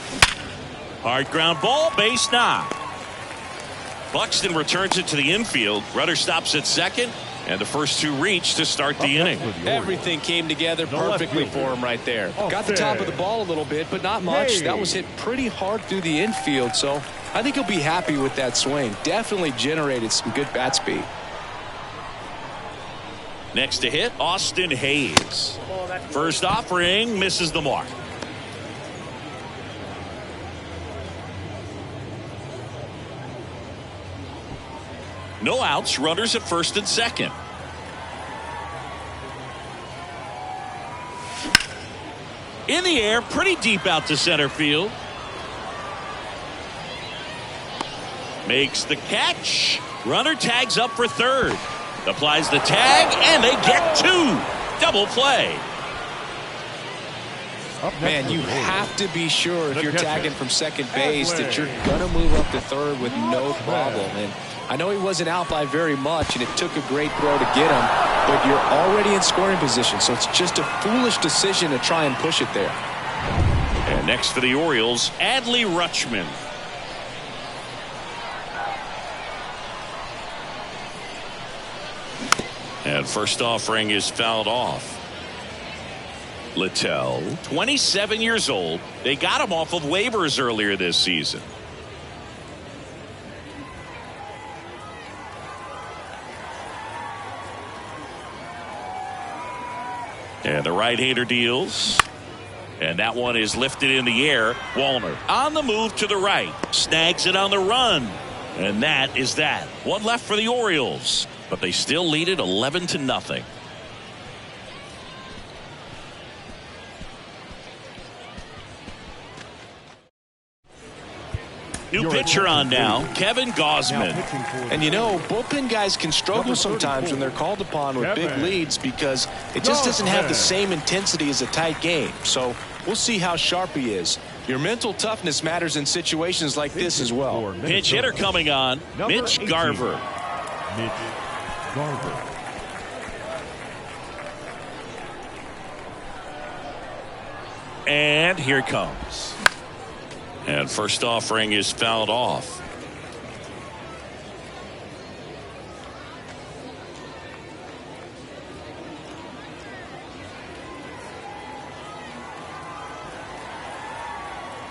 Hard ground ball, base knock. Buxton returns it to the infield. Rudder stops at second, and the first 2 reach to start the inning. Everything came together perfectly for him right there. Got the top of the ball a little bit, but not much. That was hit pretty hard through the infield, so I think he'll be happy with that swing. Definitely generated some good bat speed. Next to hit, Austin Hayes. First offering, misses the mark. No outs, runners at first and second. In the air, pretty deep out to center field. Makes the catch. Runner tags up for third. Applies the tag, and they get 2. Double play. Man, you have to be sure if you're tagging from second base that you're going to move up to third with no problem. And I know he wasn't out by very much, and it took a great throw to get him, but you're already in scoring position, so it's just a foolish decision to try and push it there. And next for the Orioles, Adley Rutschman. And first offering is fouled off. Littell, 27 years old. They got him off of waivers earlier this season. And the right-hander deals. And that one is lifted in the air. Wallner on the move to the right. Snags it on the run. And that is that. 1 left for the Orioles. But they still lead it 11-0. New pitcher on now, Kevin Gausman. And you know, bullpen guys can struggle sometimes when they're called upon with big leads because it just doesn't have the same intensity as a tight game. So we'll see how sharp he is. Your mental toughness matters in situations like this as well. Pinch hitter coming on, Mitch Garver. Mitch Garver. and here it comes. And first offering is fouled off.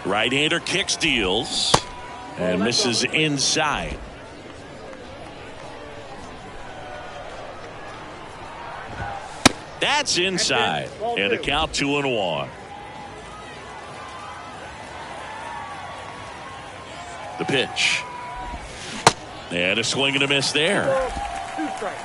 Right-hander kick steals and misses inside. That's inside. And a count 2-1. The pitch. And a swing and a miss there. 2 strikes.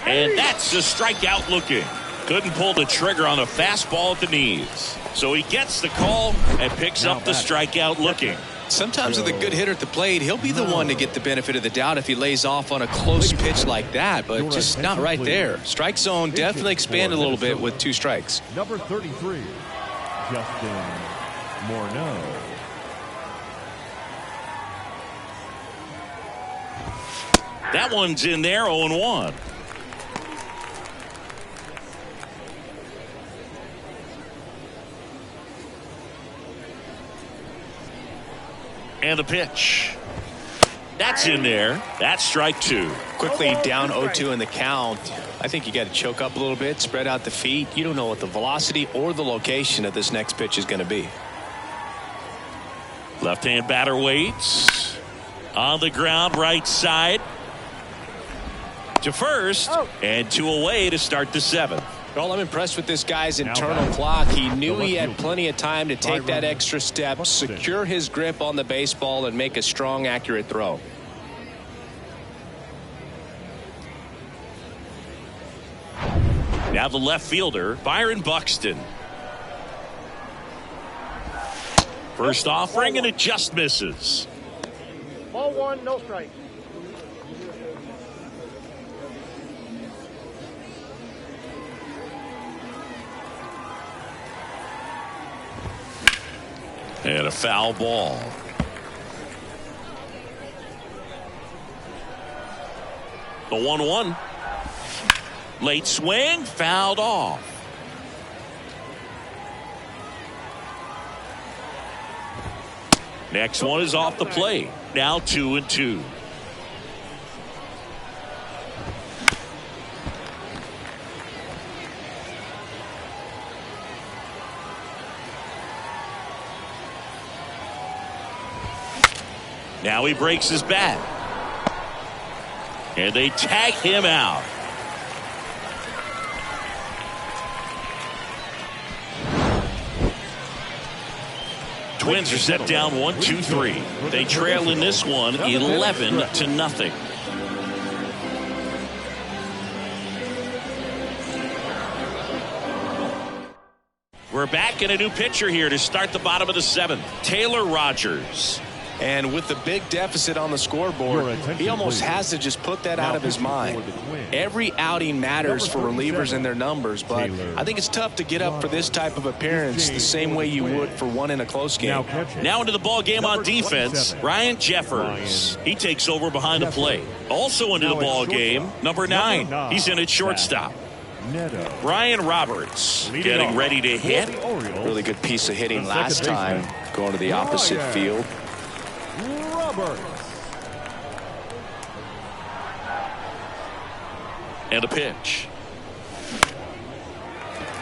And that's a strikeout looking. Couldn't pull the trigger on a fastball at the knees. So he gets the call and picks up the strikeout looking. Sometimes with a good hitter at the plate, he'll be the one to get the benefit of the doubt if he lays off on a close pitch like that, but just not right there. Strike zone definitely expanded a little bit with 2 strikes. Number 33, Justin Morneau. That one's in there, 0-1. And the pitch. That's in there. That's strike 2. Quickly down 0-2 in the count. I think you got to choke up a little bit, spread out the feet. You don't know what the velocity or the location of this next pitch is going to be. Left-hand batter waits. On the ground, right side. To first. And 2 away to start the 7th. Well, I'm impressed with this guy's internal clock. He knew he had plenty of time to take that extra step, secure his grip on the baseball, and make a strong, accurate throw. Now the left fielder, Byron Buxton. First offering, and it just misses. Ball 1, no strike. And a foul ball. The 1-1. Late swing, fouled off. Next one is off the plate. Now 2-2. Now he breaks his bat. And they tag him out. Twins are set down 1-2-3. They trail in this one 11-0. We're back in a new pitcher here to start the bottom of the 7th. Taylor Rogers. And with the big deficit on the scoreboard, he almost has to just put that out of his mind. Every outing matters for relievers and their numbers, but I think it's tough to get up for this type of appearance the same way you would for one in a close game. Now into the ball game on defense, Ryan Jeffers. He takes over behind the plate. Also into the ball game, number 9. He's in at shortstop. Brian Roberts getting ready to hit. Really good piece of hitting last time, going to the opposite field. And a pitch.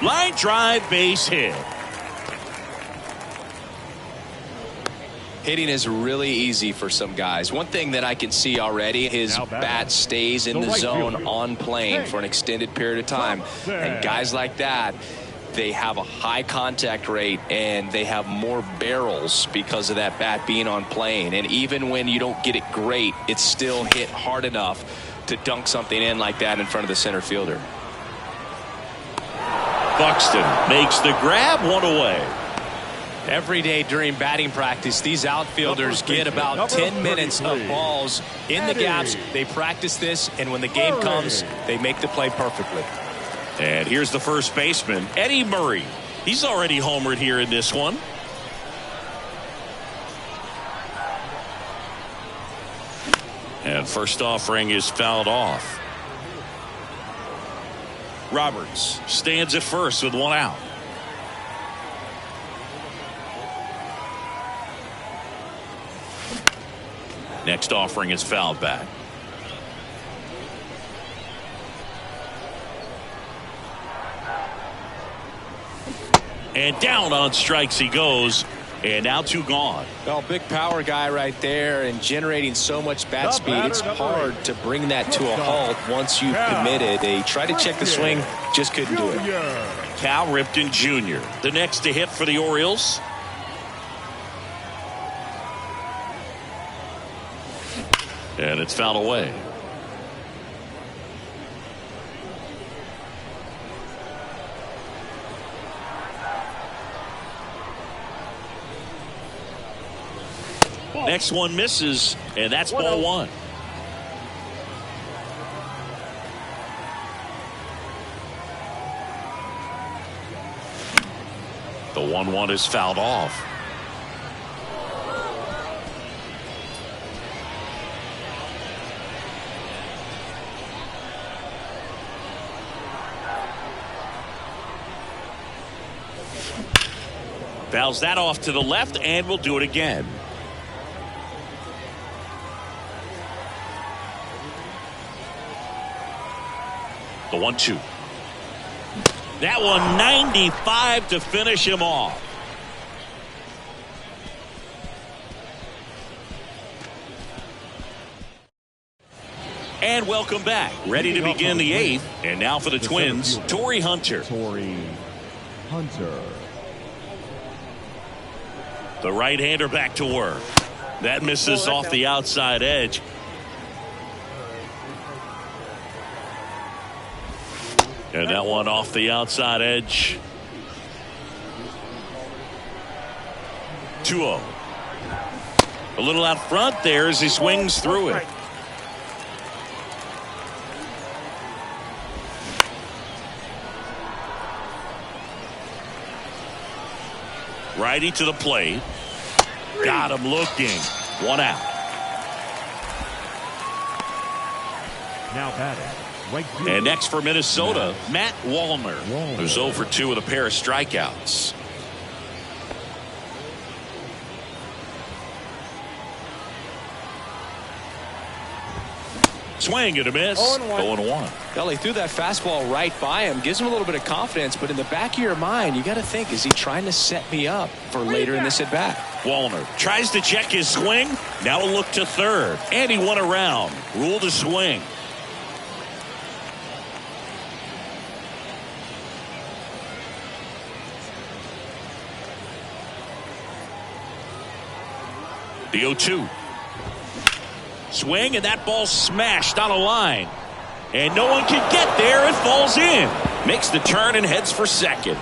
Line drive, base hit. Hitting is really easy for some guys. One thing that I can see already, his bat stays in the zone on plane for an extended period of time. And guys like that, they have a high contact rate and they have more barrels because of that bat being on plane. And even when you don't get it great, it's still hit hard enough to dunk something in like that in front of the center fielder. Buxton makes the grab, 1 away. Every day during batting practice, these outfielders get about 10 minutes of balls in the gaps. They practice this, and when the game comes, they make the play perfectly. And here's the first baseman, Eddie Murray. He's already homered here in this one. And first offering is fouled off. Roberts stands at first with one out. Next offering is fouled back. And down on strikes he goes. And now 2 gone. Well, big power guy right there and generating so much bat speed. It's hard to bring that to a halt once you've committed. They tried to check the swing, just couldn't do it. Cal Ripken Jr., the next to hit for the Orioles. And it's fouled away. Next one misses, and that's ball 1. The 1-1 is fouled off. Fouls that off to the left, and we'll do it again. The 1-2. That one 95 to finish him off. And welcome back. Ready to begin the 8th. And now for the Twins, Torrey Hunter. The right-hander back to work. That misses off the outside edge. And that one off the outside edge. 2-0. A little out front there as he swings through it. Righty to the plate. Got him looking. 1 out. Now batting. And next for Minnesota, Matt Wallner, who's 0 for 2 with a pair of strikeouts. Swing and a miss. 0-1. Well, he threw that fastball right by him. Gives him a little bit of confidence, but in the back of your mind, you got to think, is he trying to set me up for later in this at-bat? Wallner tries to check his swing. Now a look to third. And he won around. Ruled a swing. The 0-2. Swing, and that ball smashed on a line. And no one can get there. It falls in. Makes the turn and heads for second.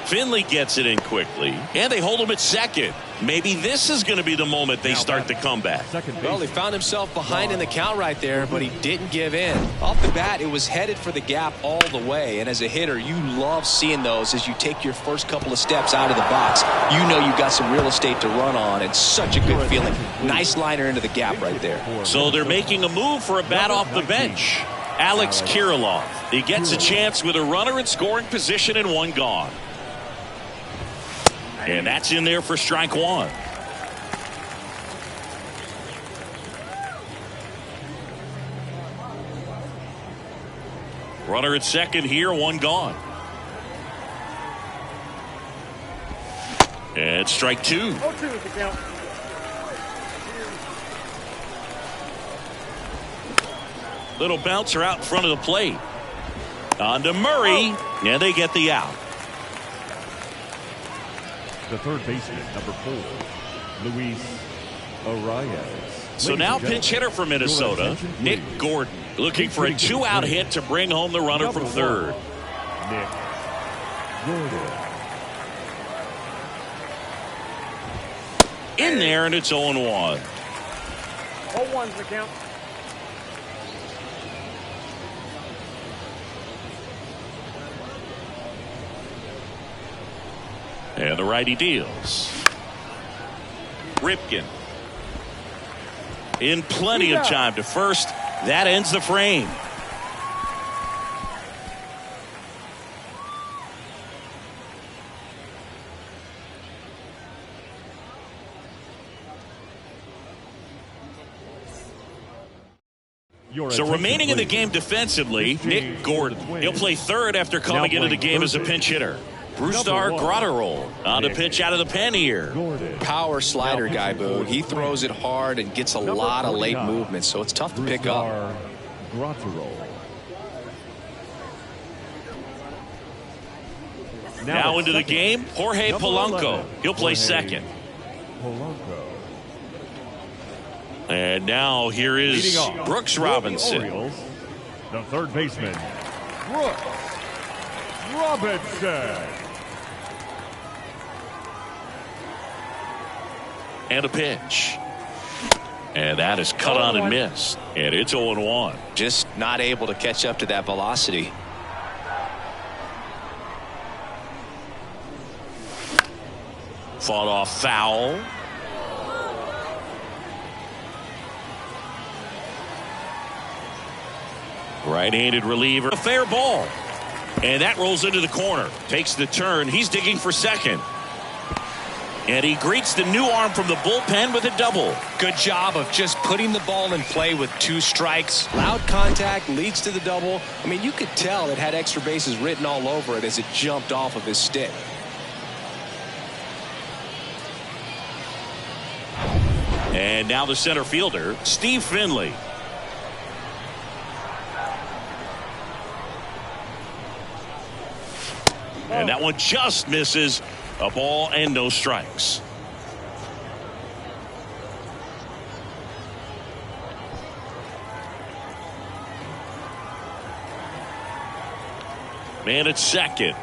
Finley gets it in quickly. And they hold him at second. Maybe this is going to be the moment they start the comeback. Well, he found himself behind in the count right there, but he didn't give in. Off the bat, it was headed for the gap all the way. And as a hitter, you love seeing those as you take your first couple of steps out of the box. You know you've got some real estate to run on. It's such a good feeling. Nice liner into the gap right there. So they're making a move for a bat off the bench. Alex Kirilloff. He gets a chance with a runner in scoring position and 1 gone. And that's in there for strike 1. Runner at second here, 1 gone. And strike 2. 0-2 is the count. Little bouncer out in front of the plate. On to Murray. And they get the out. The third baseman, number 4, Luis Arias. So now pinch hitter for Minnesota, Nick Gordon, looking for a 2-out hit to bring home the runner from third. Nick Gordon. In there, and it's 0-1. 0-1's the count. And the righty deals. Ripken in plenty of time to first. That ends the frame. So remaining in the game defensively, Nick Gordon. He'll play third after coming into the game as a pinch hitter. Brusdar Graterol on the pitch out of the pen here. Power slider guy, Boo. He throws it hard and gets a lot of late movement, so it's tough to pick up. Now into the game, Jorge Polanco. He'll play second. And now here is Brooks Robinson. Orioles, the third baseman, Brooks Robinson. And a pitch. And that is cut on and missed. And it's 0-1. Just not able to catch up to that velocity. Fought off foul. Right-handed reliever. A fair ball. And that rolls into the corner. Takes the turn. He's digging for second. And he greets the new arm from the bullpen with a double. Good job of just putting the ball in play with 2 strikes. Loud contact leads to the double. I mean, you could tell it had extra bases written all over it as it jumped off of his stick. And now the center fielder, Steve Finley. And that one just misses. A ball and no strikes. Man at second.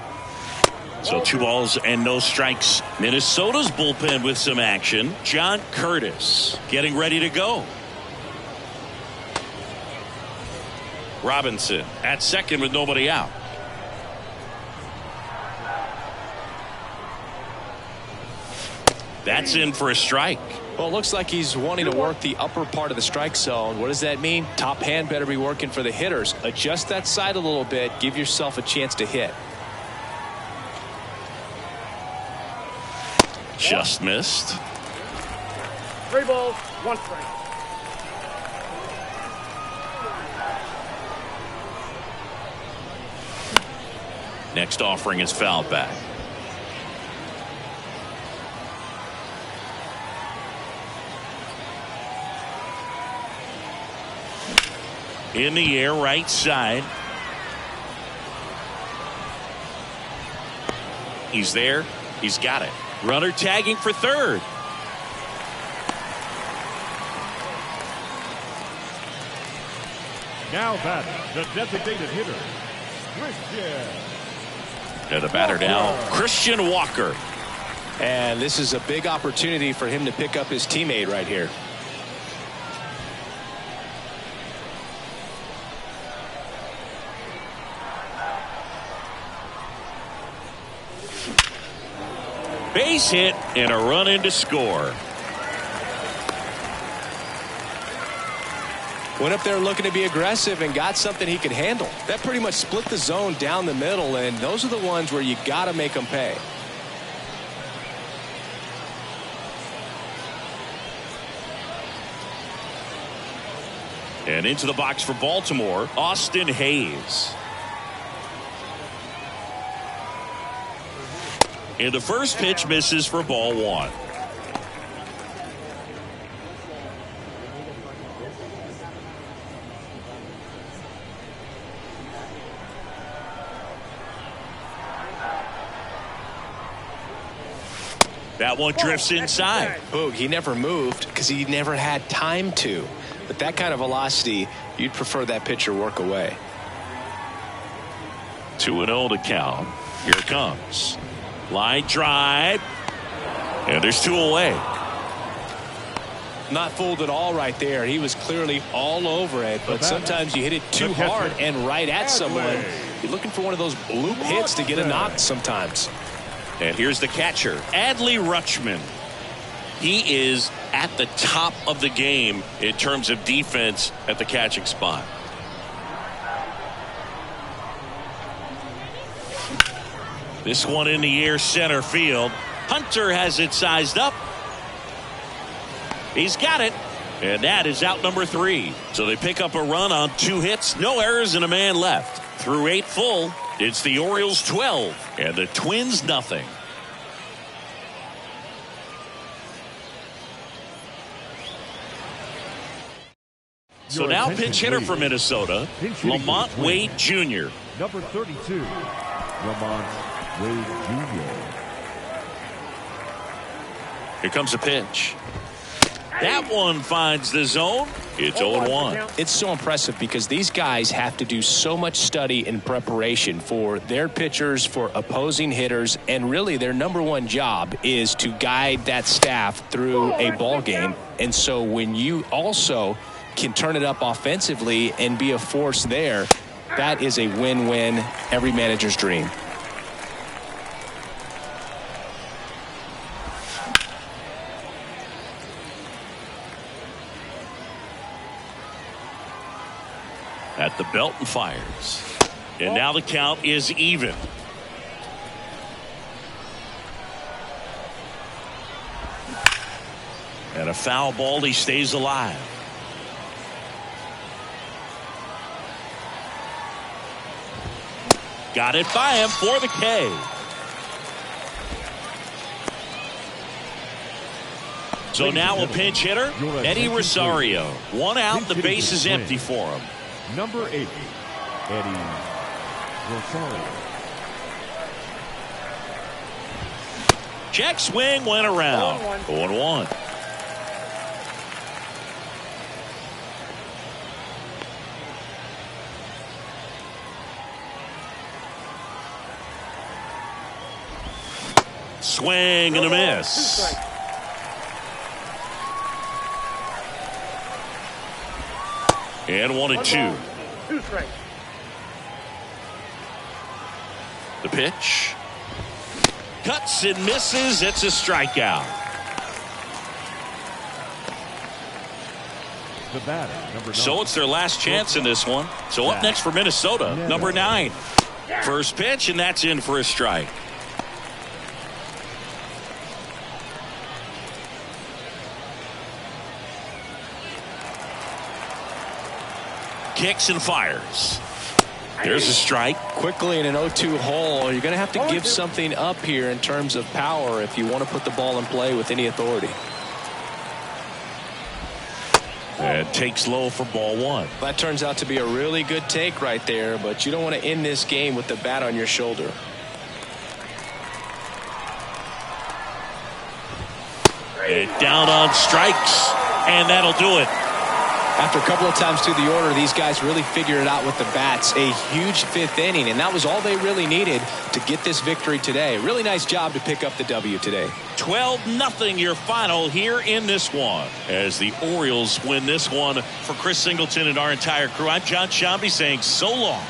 So 2 balls and no strikes. Minnesota's bullpen with some action. John Curtis getting ready to go. Robinson at second with nobody out. That's in for a strike. Well, it looks like he's wanting to work the upper part of the strike zone. What does that mean? Top hand better be working for the hitters. Adjust that side a little bit. Give yourself a chance to hit. Just missed. 3 balls, 1 strike. Next offering is fouled back. In the air, right side. He's there. He's got it. Runner tagging for third. Now batting, the designated hitter, Christian. And the batter now, Christian Walker. And this is a big opportunity for him to pick up his teammate right here. Base hit and a run in to score. Went up there looking to be aggressive and got something he could handle. That pretty much split the zone down the middle, and those are the ones where you got to make them pay. And into the box for Baltimore, Austin Hayes. And the first pitch misses for ball 1. That one drifts inside. Boog, he never moved because he never had time to. But that kind of velocity, you'd prefer that pitcher work away. 2-0 to count. Here it comes. Line drive. And there's 2 away. Not fooled at all right there. He was clearly all over it. But sometimes you hit it too hard and right at someone. You're looking for one of those bloop hits to get a knock sometimes. And here's the catcher, Adley Rutschman. He is at the top of the game in terms of defense at the catching spot. This one in the air, center field. Hunter has it sized up. He's got it. And that is out number 3. So they pick up a run on 2 hits, no errors, and a man left. Through 8 full, it's the Orioles 12 and the Twins nothing. So now pinch hitter for Minnesota, Lamont Wade Jr. Number 32, Lamont Wade Jr. Here comes a pitch. That one finds the zone. It's 0-1. It's so impressive because these guys have to do so much study and preparation for their pitchers, for opposing hitters, and really their number one job is to guide that staff through a ball game. And so when you also can turn it up offensively and be a force there, that is a win-win, every manager's dream. At the belt and fires. And now the count is even. And a foul ball, he stays alive. Got it by him for the K. So now a pinch hitter, Eddie Rosario. 1 out, the base is empty for him. Number 8, Eddie Rosario. Check swing went around. 0-1. Swing and a miss. And 1-2. The pitch. Cuts and misses. It's a strikeout. The batter, number 9. So it's their last chance in this one. So up next for Minnesota, number 9. First pitch, and that's in for a strike. Kicks and fires. There's a strike. Quickly in an 0-2 hole, you're going to have to give something up here in terms of power if you want to put the ball in play with any authority. And takes low for ball 1. That turns out to be a really good take right there, but you don't want to end this game with the bat on your shoulder. And down on strikes, and that'll do it. After a couple of times through the order, these guys really figured it out with the bats. A huge 5th inning, and that was all they really needed to get this victory today. Really nice job to pick up the W today. 12-0 your final here in this one. As the Orioles win this one. For Chris Singleton and our entire crew, I'm John Shambi saying so long.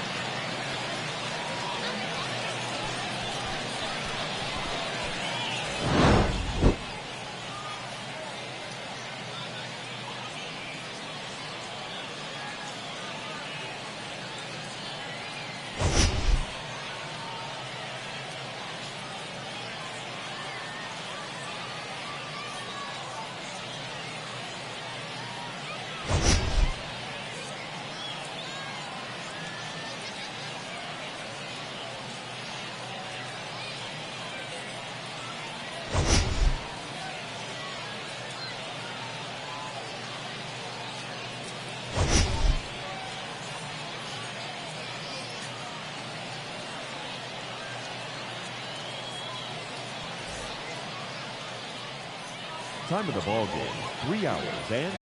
Time of the ball game, 3 hours and